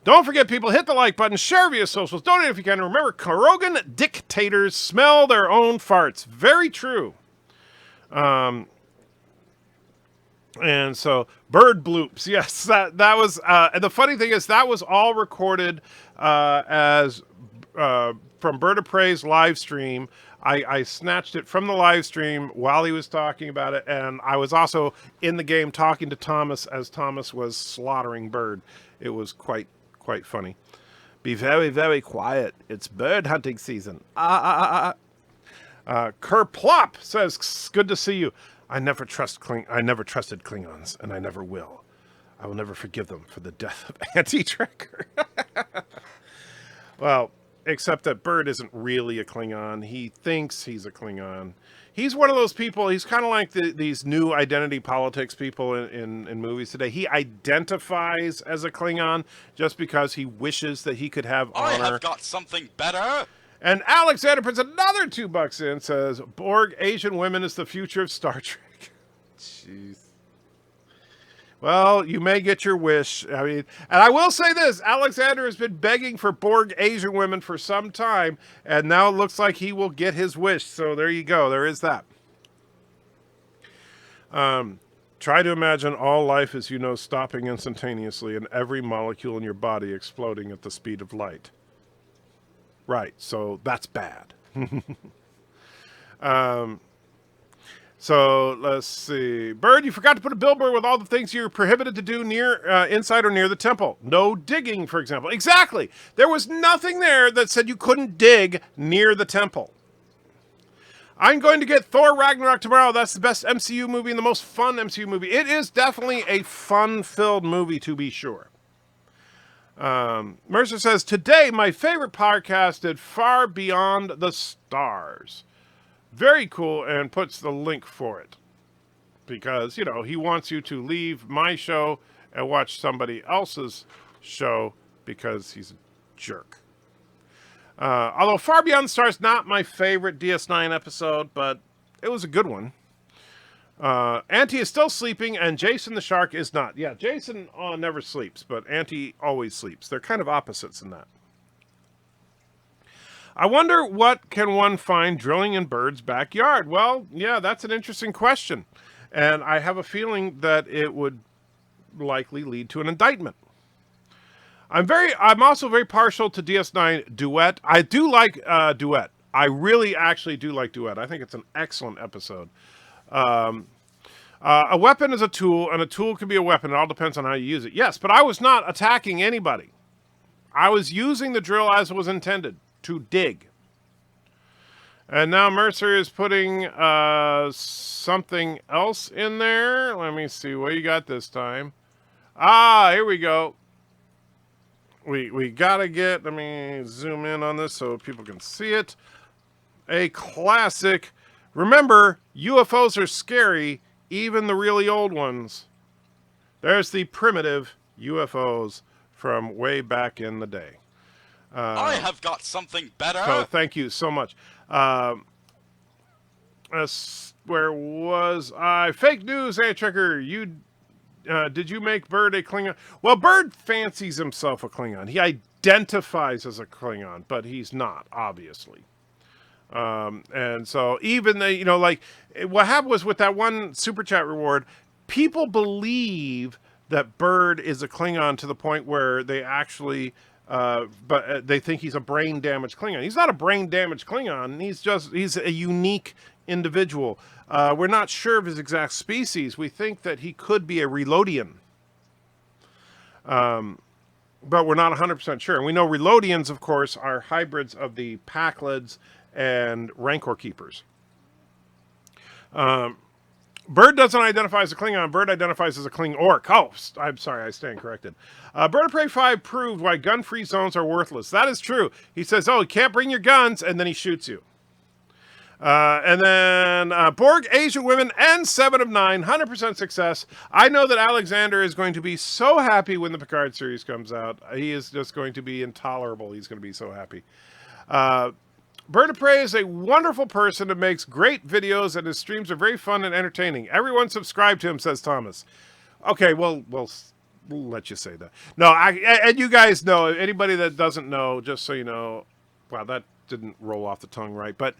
Don't forget, people, hit the like button, share via socials, donate if you can. Remember, Corrogan dictators smell their own farts. Very true. And so, bird bloops. Yes, that was... and the funny thing is, that was all recorded as from BIRDOPREY's live stream. I snatched it from the live stream while he was talking about it, and I was also in the game talking to Thomas as Thomas was slaughtering Bird. It was quite funny. Be very, very quiet. It's bird hunting season. Kerplop says, good to see you. I never trusted Klingons, and I never will. I will never forgive them for the death of Anti-Trekker. Well, except that Bird isn't really a Klingon. He thinks he's a Klingon. He's one of those people, he's kind of like these new identity politics people in movies today. He identifies as a Klingon just because he wishes that he could have honor. I have got something better. And Alexander puts another $2 in, says, Borg Asian women is the future of Star Trek. Jeez. Well, you may get your wish. I mean, and I will say this, Alexander has been begging for Borg Asian women for some time, and now it looks like he will get his wish. So there you go. There is that. Try to imagine all life as you know stopping instantaneously and every molecule in your body exploding at the speed of light. Right, so that's bad. So let's see. Bird, you forgot to put a billboard with all the things you're prohibited to do near, inside or near the temple. No digging, for example. Exactly. There was nothing there that said you couldn't dig near the temple. I'm going to get Thor Ragnarok tomorrow. That's the best MCU movie and the most fun MCU movie. It is definitely a fun-filled movie, to be sure. Mercer says, today my favorite podcast did Far Beyond the Stars. Very cool, and puts the link for it. Because, you know, he wants you to leave my show and watch somebody else's show because he's a jerk. Although Far Beyond the Stars not my favorite DS9 episode, but it was a good one. Auntie is still sleeping, and Jason the Shark is not. Yeah, Jason never sleeps, but Auntie always sleeps. They're kind of opposites in that. I wonder what can one find drilling in Bird's backyard? Well, yeah, that's an interesting question. And I have a feeling that it would likely lead to an indictment. I'm also very partial to DS9 Duet. I do like Duet. I really actually do like Duet. I think it's an excellent episode. A weapon is a tool, and a tool can be a weapon. It all depends on how you use it. Yes, but I was not attacking anybody. I was using the drill as it was intended, to dig. And now Mercer is putting something else in there. Let me see what you got this time. Here we go. We gotta get, let me zoom in on this so people can see it. A classic. Remember, UFOs are scary, even the really old ones. There's the primitive UFOs from way back in the day. I have got something better. So thank you so much. Where was I? Fake news, Anti-Trekker. Did you make Bird a Klingon? Well, Bird fancies himself a Klingon. He identifies as a Klingon, but he's not, obviously. And so even the, like what happened was with that one super chat reward, people believe that Bird is a Klingon to the point where they actually, but they think he's a brain damaged Klingon. He's not a brain damaged Klingon. He's a unique individual. We're not sure of his exact species. We think that he could be a Reloadian. But we're not 100% sure. And we know Reloadians, of course, are hybrids of the Packlids and Rancor Keepers. Bird doesn't identify as a Klingon. Bird identifies as a Kling Orc. Oh, I'm sorry, I stand corrected. Bird of Prey 5 proved why gun-free zones are worthless. That is true. He says, oh, you can't bring your guns, and then he shoots you. And then Borg, Asian women, and 7 of 9, 100% success. I know that Alexander is going to be so happy when the Picard series comes out. He is just going to be intolerable. He's going to be so happy. Bird of Prey is a wonderful person that makes great videos, and his streams are very fun and entertaining. Everyone subscribe to him, says Thomas. Okay, well, we'll let you say that. No, and you guys know, anybody that doesn't know, just so you know, wow, that didn't roll off the tongue right, but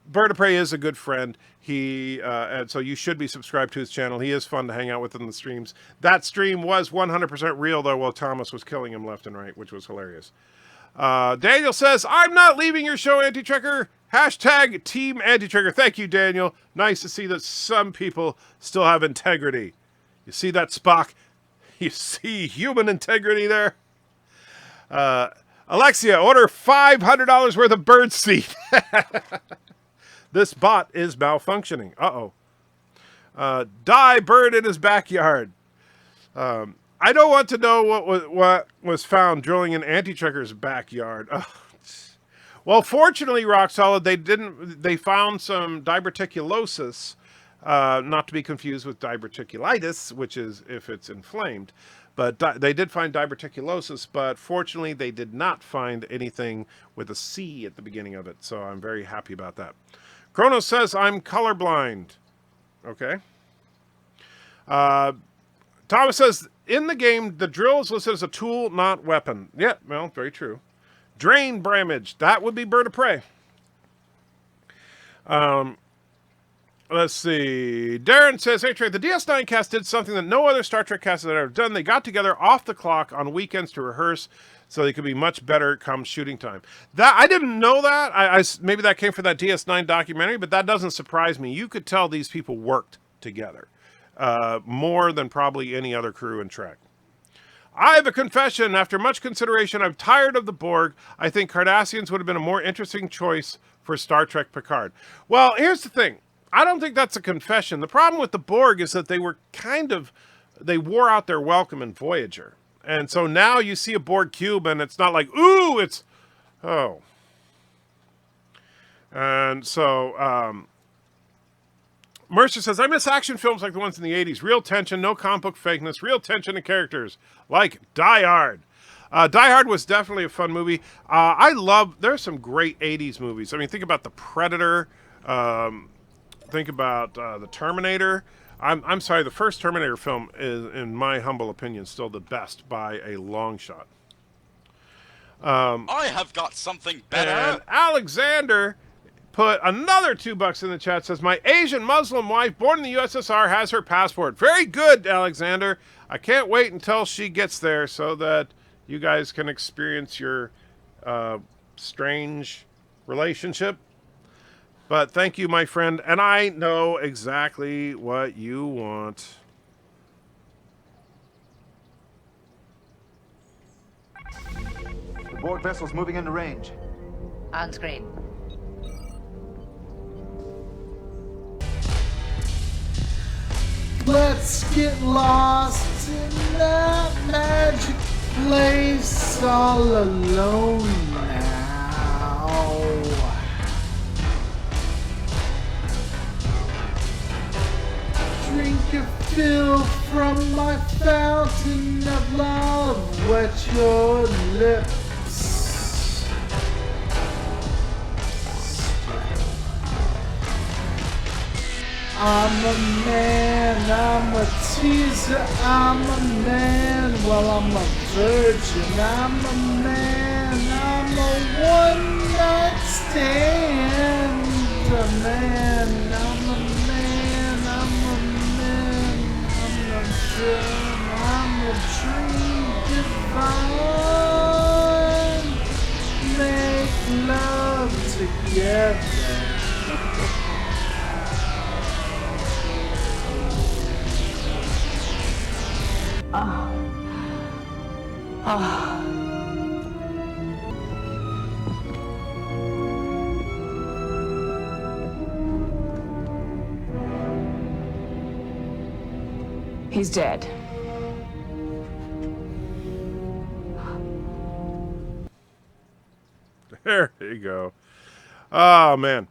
Bird of Prey is a good friend. And so you should be subscribed to his channel. He is fun to hang out with in the streams. That stream was 100% real, though, while Thomas was killing him left and right, which was hilarious. Daniel says, I'm not leaving your show, Anti-Trekker. Hashtag Team Anti-Trekker. Thank you, Daniel. Nice to see that some people still have integrity. You see that, Spock? You see human integrity there? Alexia, order $500 worth of bird seed. This bot is malfunctioning. Uh-oh. Die bird in his backyard. I don't want to know what was found drilling in Anti-Trekker's backyard. Oh, well, fortunately, Rock Solid, they found some diverticulosis, not to be confused with diverticulitis, which is if it's inflamed. But they did find diverticulosis, but fortunately, they did not find anything with a C at the beginning of it. So I'm very happy about that. Kronos says, I'm colorblind. Okay. Thomas says, in the game, the drill is listed as a tool, not weapon. Yeah, well, very true. Drain Bramage. That would be Bird of Prey. Let's see. Darren says, hey, Trey, the DS9 cast did something that no other Star Trek cast had ever done. They got together off the clock on weekends to rehearse so they could be much better come shooting time. That I didn't know that. Maybe that came from that DS9 documentary, but that doesn't surprise me. You could tell these people worked together. More than probably any other crew in Trek. I have a confession. After much consideration, I'm tired of the Borg. I think Cardassians would have been a more interesting choice for Star Trek Picard. Well, here's the thing. I don't think that's a confession. The problem with the Borg is that they were they wore out their welcome in Voyager. And so now you see a Borg cube and it's not like, ooh, it's, oh. And so, Mercer says, I miss action films like the ones in the 80s. Real tension, no comic book fakeness, real tension in characters, like Die Hard. Die Hard was definitely a fun movie. There's some great 80s movies. I mean, think about The Predator. Think about The Terminator. I'm sorry, the first Terminator film is, in my humble opinion, still the best by a long shot. I have got something better. And Alexander put another $2 in the chat, says, my Asian Muslim wife born in the USSR has her passport. Very good, Alexander. I can't wait until she gets there so that you guys can experience your strange relationship. But thank you, my friend, and I know exactly what you want. The Borg vessel's moving into range. On screen. Let's get lost in that magic place all alone now. Drink your fill from my fountain of love, wet your lips. I'm a man, I'm a teaser, I'm a man, well I'm a virgin, I'm a man, I'm a one-night stand, a man, I'm a man, I'm a man, I'm a dream, I'm a dream divine, make love together. He's dead. There you go. Oh, man.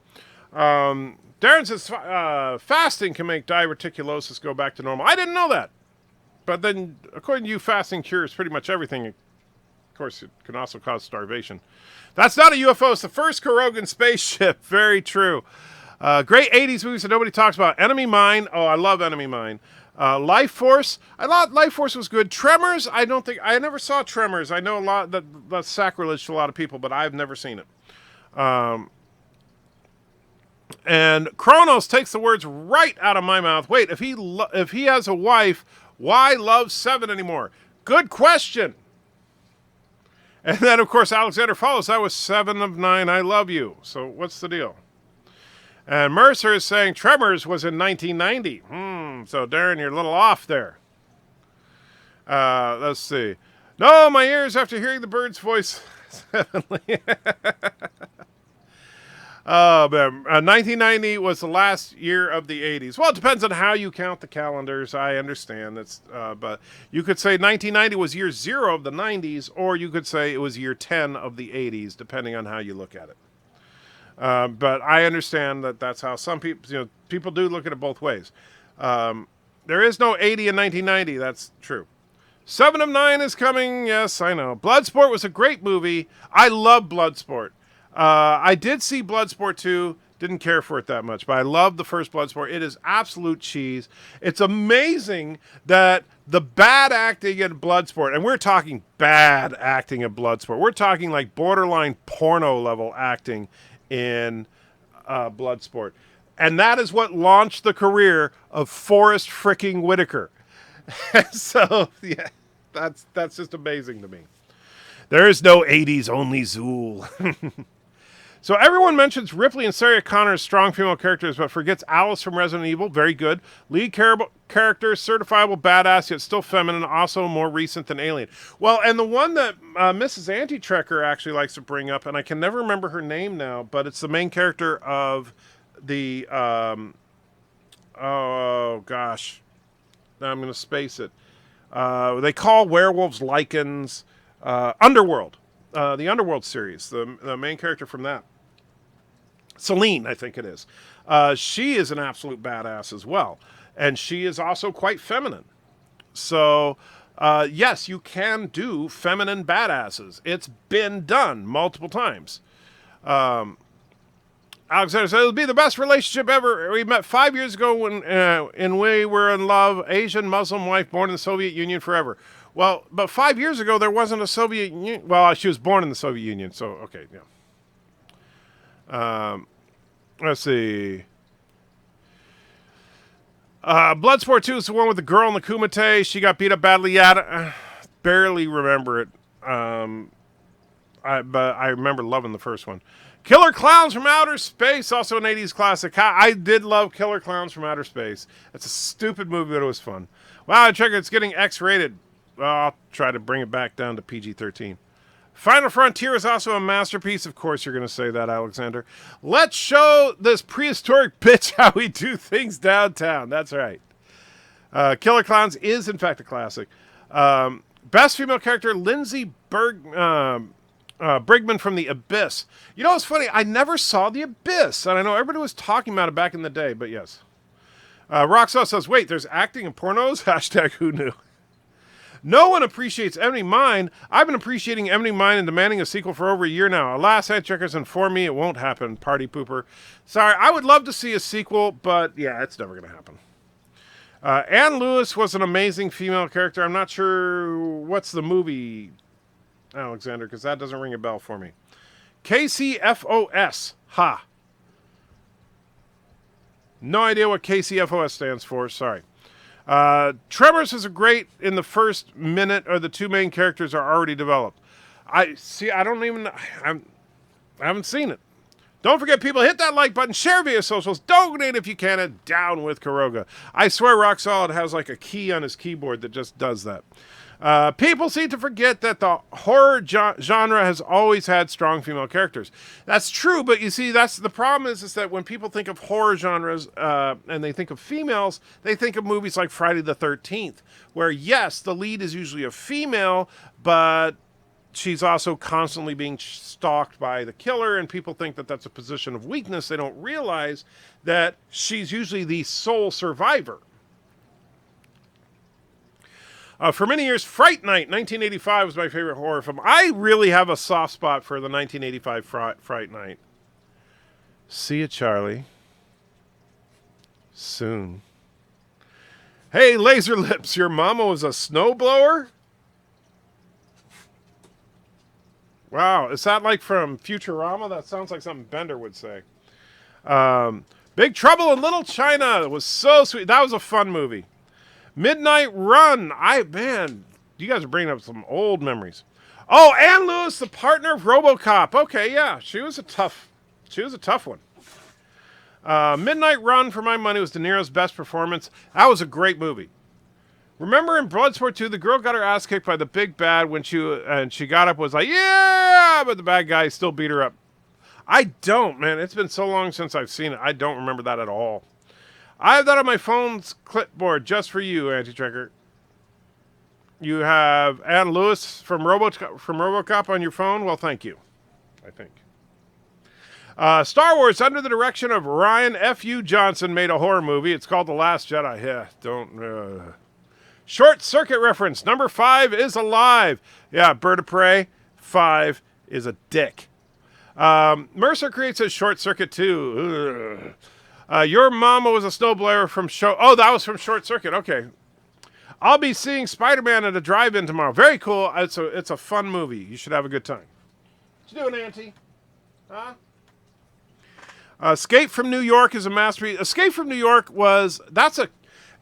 Darren says fasting can make diverticulosis go back to normal. I didn't know that. But then, according to you, fasting cures pretty much everything. Of course, it can also cause starvation. That's not a UFO. It's the first Korogan spaceship. Very true. Great 80s movies that nobody talks about. Enemy Mine. Oh, I love Enemy Mine. Life Force. I thought Life Force was good. Tremors. I never saw Tremors. I know a lot that's sacrilege to a lot of people, but I've never seen it. And Kronos takes the words right out of my mouth. Wait, if he has a wife, why love Seven anymore? Good question. And then, of course, Alexander follows. That was 7 of 9. I love you. So what's the deal? And Mercer is saying Tremors was in 1990. So, Darren, you're a little off there. Let's see. No, my ears after hearing the bird's voice. Oh, man. 1990 was the last year of the 80s. Well, it depends on how you count the calendars. I understand. But you could say 1990 was year 0 of the 90s, or you could say it was year 10 of the 80s, depending on how you look at it. But I understand that's how some people, people do look at it both ways. There is no 80 in 1990. That's true. 7 of 9 is coming. Yes, I know. Bloodsport was a great movie. I love Bloodsport. I did see Bloodsport 2. Didn't care for it that much, but I love the first Bloodsport. It is absolute cheese. It's amazing that the bad acting in Bloodsport, and we're talking bad acting in Bloodsport. We're talking like borderline porno level acting in Bloodsport. And that is what launched the career of Forrest fricking Whitaker. So, yeah, that's just amazing to me. There is no 80s, only Zool. So everyone mentions Ripley and Sarah Connor as strong female characters, but forgets Alice from Resident Evil. Very good. Lead character, certifiable badass, yet still feminine, also more recent than Alien. Well, and the one that Mrs. Anti-Trekker actually likes to bring up, and I can never remember her name now, but it's the main character of the... oh, gosh. Now I'm going to space it. They call werewolves lichens. Underworld. The Underworld series. The main character from that. Celine, I think it is. She is an absolute badass as well. And she is also quite feminine. So, yes, you can do feminine badasses. It's been done multiple times. Alexander said, it would be the best relationship ever. We met 5 years ago when we were in love. Asian Muslim wife born in the Soviet Union forever. Well, but 5 years ago, there wasn't a Soviet Union. Well, she was born in the Soviet Union, so, okay, yeah. Let's see. Bloodsport 2 is the one with the girl in the Kumite. She got beat up badly. Yeah, barely remember it. But I remember loving the first one. Killer Clowns from Outer Space, also an 80s classic. I did love Killer Clowns from Outer Space. It's a stupid movie, but it was fun. Wow, I check it's getting X-rated. Well, I'll try to bring it back down to PG-13. Final Frontier is also a masterpiece. Of course you're going to say that, Alexander. Let's show this prehistoric bitch how we do things downtown. That's right. Killer Clowns is, in fact, a classic. Best female character, Lindsay Brigman from The Abyss. You know what's funny? I never saw The Abyss, and I know everybody was talking about it back in the day, but yes. Roxo says, wait, there's acting in pornos? Hashtag who knew. No one appreciates Enemy Mine. I've been appreciating Enemy Mine and demanding a sequel for over a year now. Alas, Headcheckers informed me it won't happen. Party pooper. Sorry, I would love to see a sequel, but yeah, it's never going to happen. Anne Lewis was an amazing female character. I'm not sure what's the movie, Alexander, because that doesn't ring a bell for me. KCFOS. Ha. No idea what KCFOS stands for. Sorry. Tremors is a great in the first minute, or the two main characters are already developed. I haven't seen it. Don't forget, people, hit that like button, share via socials, donate if you can, and down with Kuroga. I swear Rock Solid has like a key on his keyboard that just does that. People seem to forget that the horror genre has always had strong female characters. That's true, but you see, that's the problem is that when people think of horror genres and they think of females, they think of movies like Friday the 13th, where yes, the lead is usually a female, but she's also constantly being stalked by the killer, and people think that that's a position of weakness. They don't realize that she's usually the sole survivor. For many years, Fright Night, 1985, was my favorite horror film. I really have a soft spot for the 1985 Fright Night. See you, Charlie. Soon. Hey, Laser Lips, your mama was a snowblower? Wow, is that like from Futurama? That sounds like something Bender would say. Big Trouble in Little China was so sweet. That was a fun movie. Midnight Run. Man, you guys are bringing up some old memories. Oh, Anne Lewis, the partner of RoboCop. Okay, yeah, she was a tough one. Midnight Run, for my money, was De Niro's best performance. That was a great movie. Remember in Bloodsport 2, the girl got her ass kicked by the big bad when she got up, was like, yeah, but the bad guy still beat her up. I don't, man. It's been so long since I've seen it. I don't remember that at all. I have that on my phone's clipboard just for you, Anti-Tracker. You have Anne Lewis from RoboCop on your phone? Well, thank you, I think. Star Wars, under the direction of Ryan F.U. Johnson, made a horror movie. It's called The Last Jedi. Yeah, don't... Short Circuit reference. Number 5 is alive. Yeah, BIRDOPREY. 5 is a dick. Mercer creates a Short Circuit too. Your mama was a snowblower from show. Oh, that was from Short Circuit. Okay. I'll be seeing Spider-Man at a drive-in tomorrow. Very cool. It's a fun movie. You should have a good time. What you doing, Auntie? Huh? Escape from New York is a masterpiece. Escape from New York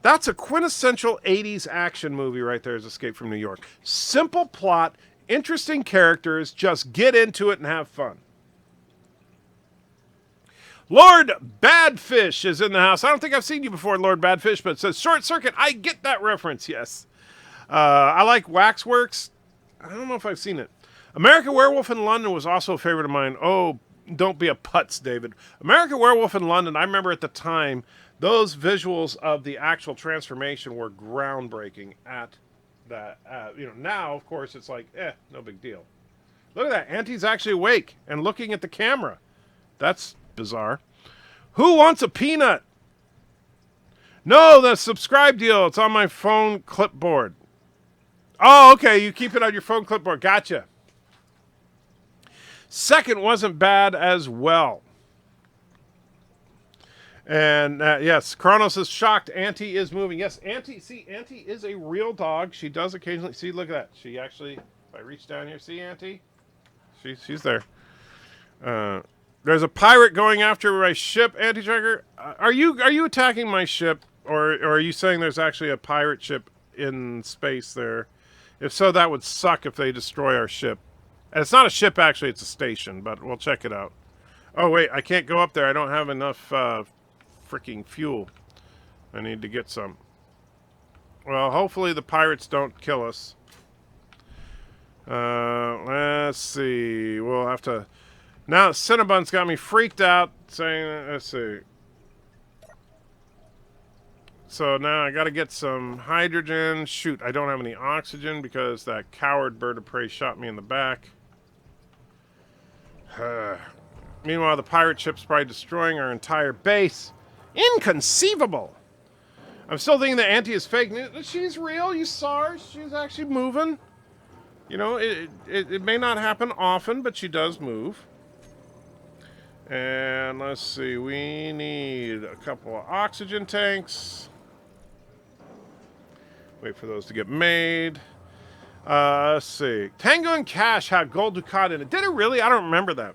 that's a quintessential 80s action movie right there, is Escape from New York. Simple plot, interesting characters, just get into it and have fun. Lord Badfish is in the house. I don't think I've seen you before, Lord Badfish, but it says Short Circuit. I get that reference, yes. I like Waxworks. I don't know if I've seen it. American Werewolf in London was also a favorite of mine. Oh, don't be a putz, David. American Werewolf in London, I remember at the time, those visuals of the actual transformation were groundbreaking at that. Now, of course, it's like, no big deal. Look at that. Auntie's actually awake and looking at the camera. That's bizarre. Who wants a peanut? No, the subscribe deal. It's on my phone clipboard. Oh, okay. You keep it on your phone clipboard. Gotcha. Second wasn't bad as well. And yes, Kronos is shocked. Auntie is moving. Yes, Auntie is a real dog. She does occasionally. See, look at that. She actually, if I reach down here, see Auntie? She's there. There's a pirate going after my ship, Anti-Tracker. Are you attacking my ship, or are you saying there's actually a pirate ship in space there? If so, that would suck if they destroy our ship. And it's not a ship, actually. It's a station, but we'll check it out. Oh, wait. I can't go up there. I don't have enough freaking fuel. I need to get some. Well, hopefully the pirates don't kill us. Let's see. We'll have to... Now, Cinnabon's got me freaked out, saying, let's see. So now I got to get some hydrogen. Shoot, I don't have any oxygen because that coward bird of prey shot me in the back. Meanwhile, the pirate ship's probably destroying our entire base. Inconceivable! I'm still thinking that Auntie is fake news. She's real. You saw her. She's actually moving. You know, it may not happen often, but she does move. And let's see. We need a couple of oxygen tanks. Wait for those to get made. Let's see. Tango and Cash had Gold Ducat in it. Did it really? I don't remember that.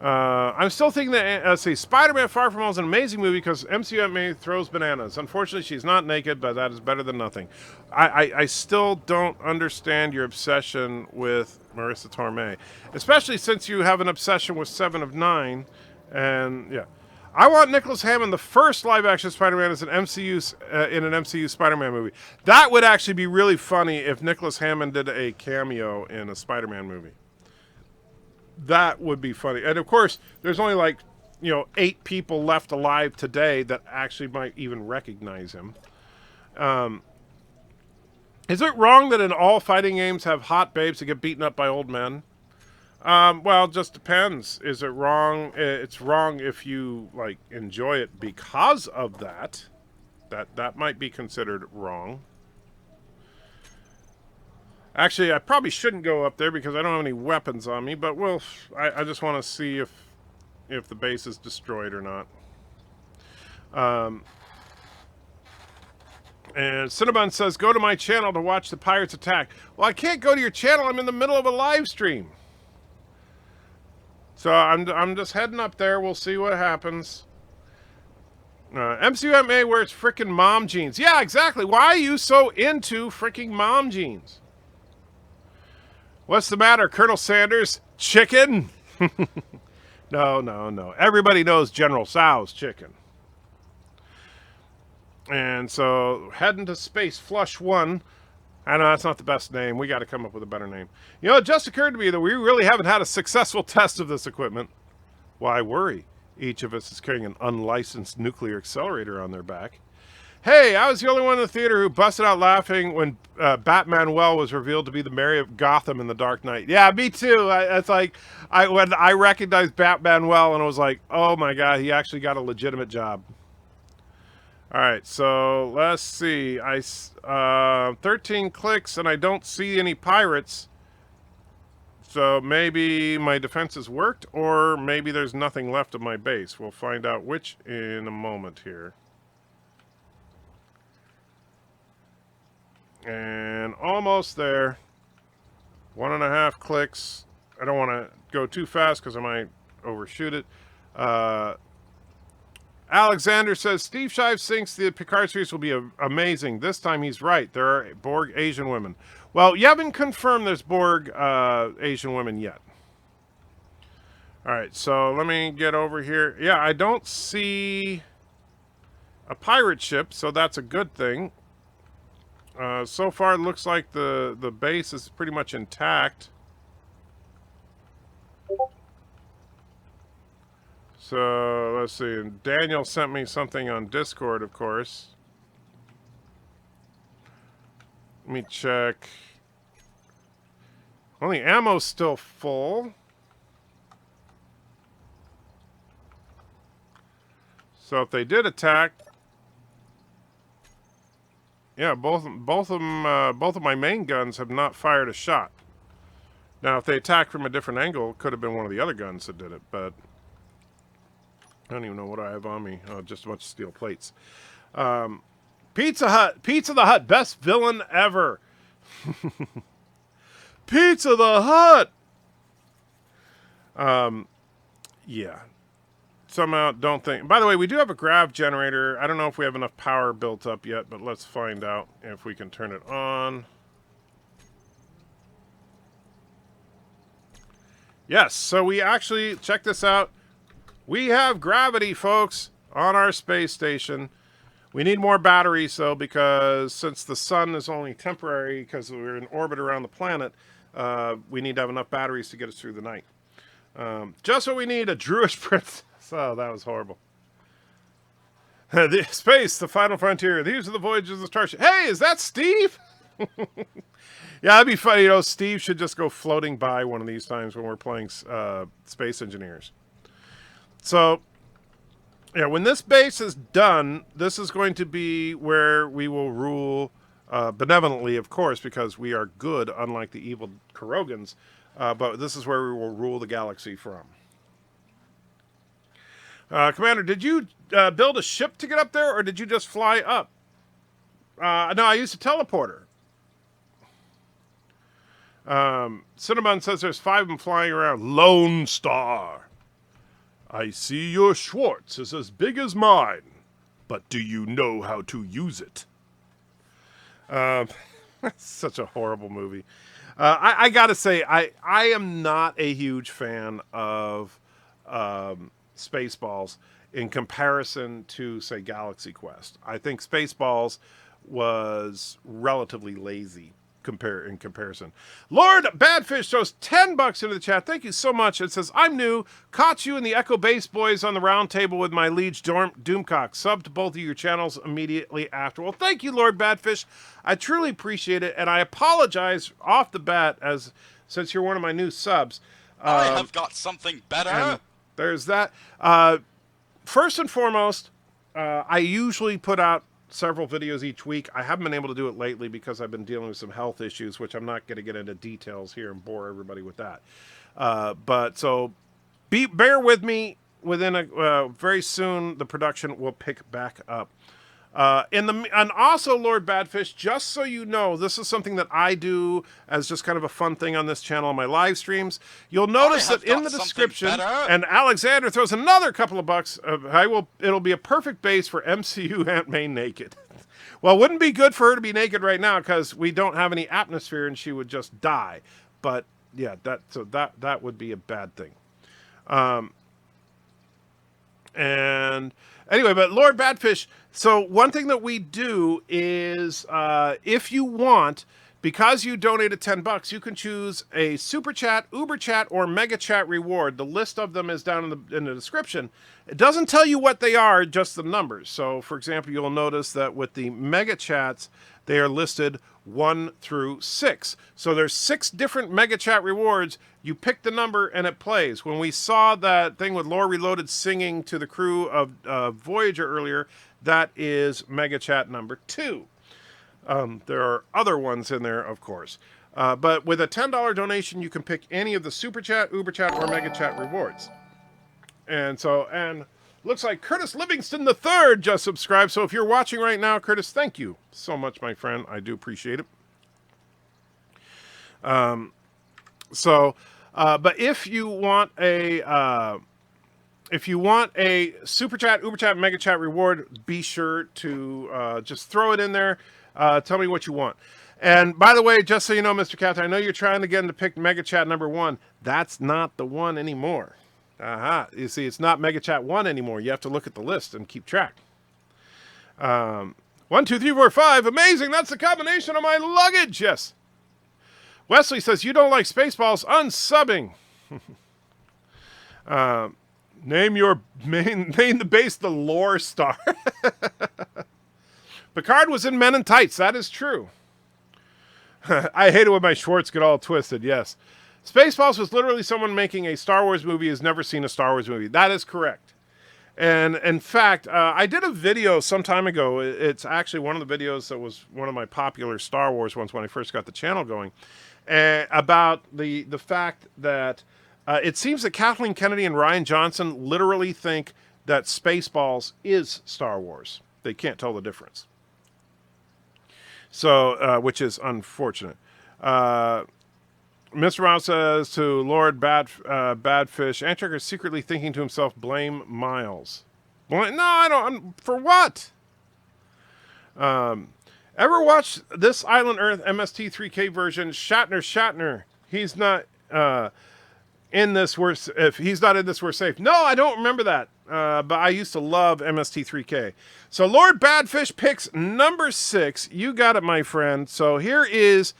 I'm still thinking that, let's see, Spider-Man Far From Home is an amazing movie because MCU throws bananas. Unfortunately, she's not naked, but that is better than nothing. I still don't understand your obsession with Marissa Tomei, especially since you have an obsession with 7 of 9. And, yeah. I want Nicholas Hammond, the first live-action Spider-Man, as an in an MCU Spider-Man movie. That would actually be really funny if Nicholas Hammond did a cameo in a Spider-Man movie. That would be funny. And of course, there's only like, 8 people left alive today that actually might even recognize him. Is it wrong that in all fighting games have hot babes that get beaten up by old men? Well, it just depends. Is it wrong? It's wrong if you enjoy it because of that. That might be considered wrong. Actually, I probably shouldn't go up there because I don't have any weapons on me, but I just want to see if the base is destroyed or not. And Cinnabon says, go to my channel to watch the pirates attack. Well, I can't go to your channel. I'm in the middle of a live stream. So I'm just heading up there. We'll see what happens. MCUMA wears frickin' mom jeans. Yeah, exactly. Why are you so into frickin' mom jeans? What's the matter, Colonel Sanders? Chicken? No. Everybody knows General Tso's chicken. And so, heading to Space Flush 1. I know that's not the best name. We got to come up with a better name. It just occurred to me that we really haven't had a successful test of this equipment. Why worry? Each of us is carrying an unlicensed nuclear accelerator on their back. Hey, I was the only one in the theater who busted out laughing when Batman was revealed to be the mayor of Gotham in The Dark Knight. Yeah, me too. When I recognized Batman and I was like, oh my god, he actually got a legitimate job. All right, so let's see. 13 clicks and I don't see any pirates. So maybe my defenses worked, or maybe there's nothing left of my base. We'll find out which in a moment here. And almost there. 1.5 clicks. I don't want to go too fast because I might overshoot it. Alexander says, Steve Shives thinks the Picard series will be amazing. This time he's right. There are Borg Asian women. Well, you haven't confirmed there's Borg Asian women yet. All right, so let me get over here. Yeah, I don't see a pirate ship, so that's a good thing. So far, it looks like the base is pretty much intact. So, let's see. Daniel sent me something on Discord, of course. Let me check. Well, the ammo's still full. So, if they did attack... Yeah, both of my main guns have not fired a shot. Now, if they attacked from a different angle, it could have been one of the other guns that did it, but... I don't even know what I have on me. Oh, just a bunch of steel plates. Pizza the Hut, best villain ever. Pizza the Hut! Yeah. Somehow don't think... By the way, we do have a grav generator. I don't know if we have enough power built up yet, but let's find out if we can turn it on. Yes, so we actually... Check this out. We have gravity, folks, on our space station. We need more batteries, though, because since the sun is only temporary, because we're in orbit around the planet, we need to have enough batteries to get us through the night. Just what we need, a Druish princess. Oh, that was horrible. The space, the final frontier. These are the voyages of the Starship. Hey, is that Steve? Yeah, that'd be funny. Steve should just go floating by one of these times when we're playing Space Engineers. So, Yeah, when this base is done, this is going to be where we will rule benevolently, of course, because we are good, unlike the evil Kurogans. But this is where we will rule the galaxy from. Commander, did you build a ship to get up there, or did you just fly up? No, I used a teleporter. Cinnamon says there's 5 of them flying around. Lone Star. I see your Schwartz is as big as mine, but do you know how to use it? Such a horrible movie. I gotta say, I am not a huge fan of Spaceballs in comparison to, say, Galaxy Quest. I think Spaceballs was relatively lazy in comparison. Lord Badfish throws $10 into the chat. Thank you so much. It says, I'm new. Caught you and the Echo Base boys on the round table with my liege Doomcock. Subbed to both of your channels immediately after. Well, thank you, Lord Badfish. I truly appreciate it, and I apologize off the bat since you're one of my new subs. I have got something better. There's that. First and foremost, I usually put out several videos each week. I haven't been able to do it lately because I've been dealing with some health issues, which I'm not going to get into details here and bore everybody with that. But so bear with me. Within very soon, the production will pick back up. And also, Lord Badfish, just so you know, this is something that I do as just kind of a fun thing on this channel on my live streams. You'll notice that in the description, and Alexander throws another couple of bucks. It'll be a perfect base for MCU Aunt May naked. Well, it wouldn't be good for her to be naked right now because we don't have any atmosphere and she would just die. But yeah, that would be a bad thing. And anyway, but Lord Badfish, so one thing that we do is if you want, because you donated $10, you can choose a Super Chat, Uber Chat, or Mega Chat reward. The list of them is down in the description. It doesn't tell you what they are, just the numbers. So, for example, you'll notice that with the Mega Chats, they are listed 1 through 6. So there's 6 different Mega Chat rewards. You pick the number and it plays. When we saw that thing with Lore Reloaded singing to the crew of Voyager earlier, that is Mega Chat number 2. There are other ones in there, of course. But with a $10 donation, you can pick any of the Super Chat, Uber Chat, or Mega Chat rewards. And looks like Curtis Livingston III just subscribed. So if you're watching right now, Curtis, thank you so much, my friend. I do appreciate it. But if you want a Super Chat, Uber Chat, Mega Chat reward, be sure to just throw it in there. Tell me what you want. And by the way, just so you know, Mr. Captain, I know you're trying again to pick Mega Chat number 1. That's not the one anymore. You see, it's not Mega Chat 1 anymore. You have to look at the list and keep track. 1, 2, 3, 4, 5. Amazing. That's the combination of my luggage. Yes. Wesley says, you don't like Spaceballs. Unsubbing. Name the base the Lore Star. Picard was in Men in Tights. That is true. I hate it when my Schwartz get all twisted. Yes. Spaceballs was literally someone making a Star Wars movie who's never seen a Star Wars movie. That is correct. And in fact, I did a video some time ago. It's actually one of the videos that was one of my popular Star Wars ones when I first got the channel going, about the fact that it seems that Kathleen Kennedy and Rian Johnson literally think that Spaceballs is Star Wars. They can't tell the difference. So, which is unfortunate. Mr. Mouse says to Lord Badfish, Antrekker is secretly thinking to himself, blame Miles. No, I don't. For what? Ever watch This Island Earth MST3K version? Shatner. He's not in this. If he's not in this, we're safe. No, I don't remember that. But I used to love MST3K. So Lord Badfish picks number 6. You got it, my friend. So here is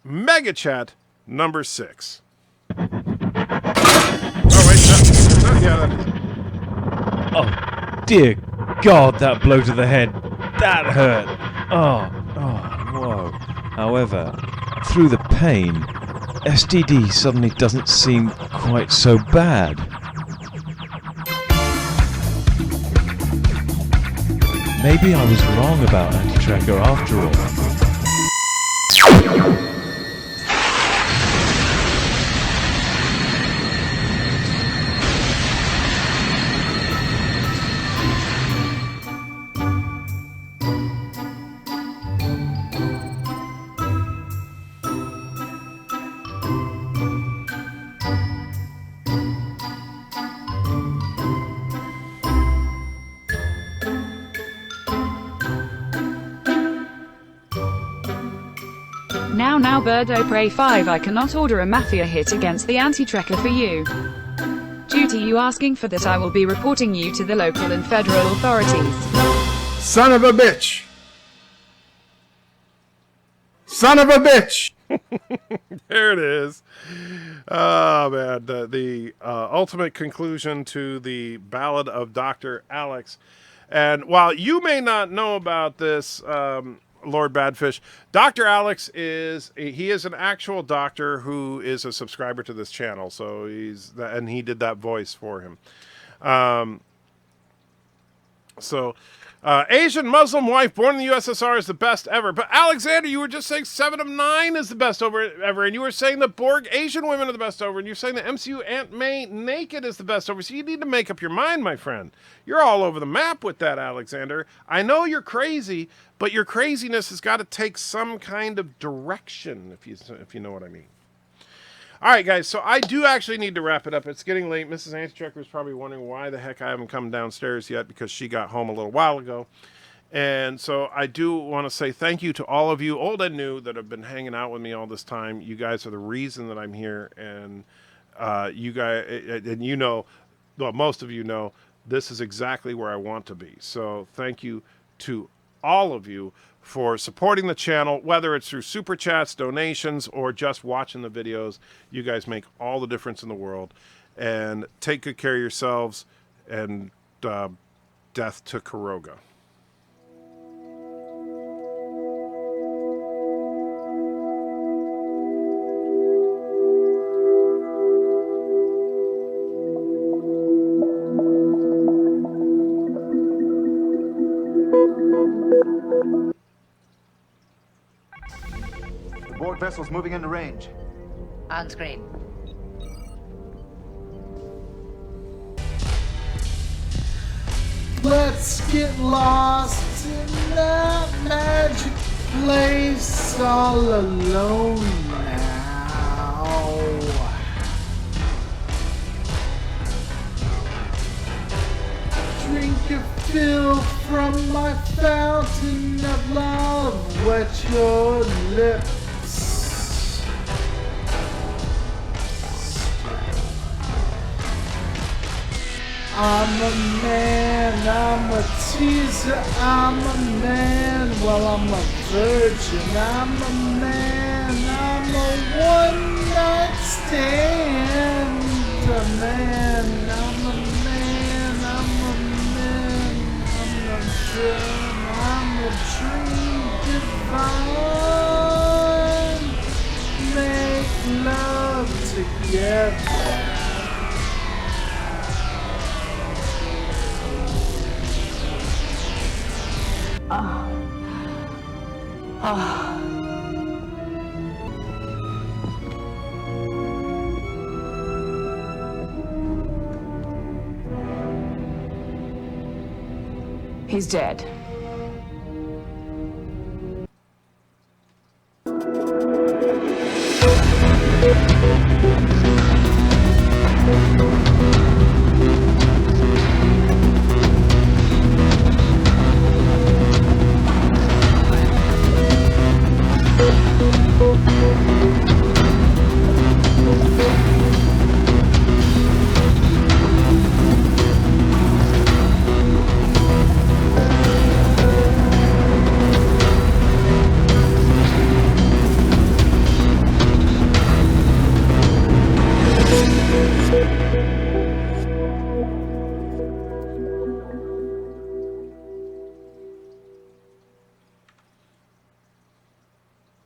Mega Chat number 6. Oh wait, yeah, that is. Oh dear God, that blow to the head, that hurt. Oh, whoa. However, through the pain, STD suddenly doesn't seem quite so bad. Maybe I was wrong about anti-tracker after all. Now BIRDOPREY 5, I cannot order a mafia hit against the anti-tracker for you. Due to you asking for this, I will be reporting you to the local and federal authorities. Son of a bitch! Son of a bitch! There it is. Oh, man. The ultimate conclusion to the Ballad of Dr. Alex. And while you may not know about this, Lord Badfish, Dr. Alex is an actual doctor who is a subscriber to this channel. So and he did that voice for him. Asian Muslim wife born in the USSR is the best ever. But Alexander, you were just saying 7 of 9 is the best ever. And you were saying that Borg Asian women are the best ever. And you're saying that MCU Aunt May naked is the best ever. So you need to make up your mind, my friend. You're all over the map with that, Alexander. I know you're crazy, but your craziness has got to take some kind of direction, if you know what I mean. All right, guys, so I do actually need to wrap it up. It's getting late. Mrs. Anti-Tracker is probably wondering why the heck I haven't come downstairs yet, because she got home a little while ago. And so I do want to say thank you to all of you, old and new, that have been hanging out with me all this time. You guys are the reason that I'm here. And you guys, and you know, well, most of you know, this is exactly where I want to be. So thank you to all of you for supporting the channel, whether it's through super chats, donations, or just watching the videos. You guys make all the difference in the world. And take good care of yourselves, and death to Karoga. Board vessels moving into range. On screen. Let's get lost in that magic place all alone now. Drink your fill from my fountain of love, wet your lips. I'm a man, I'm a teaser, I'm a man, well I'm a virgin, I'm a man, I'm a one-night stand, a man, I'm a man, I'm a man, I'm a dream, I'm a dream divine, make love together. He's dead.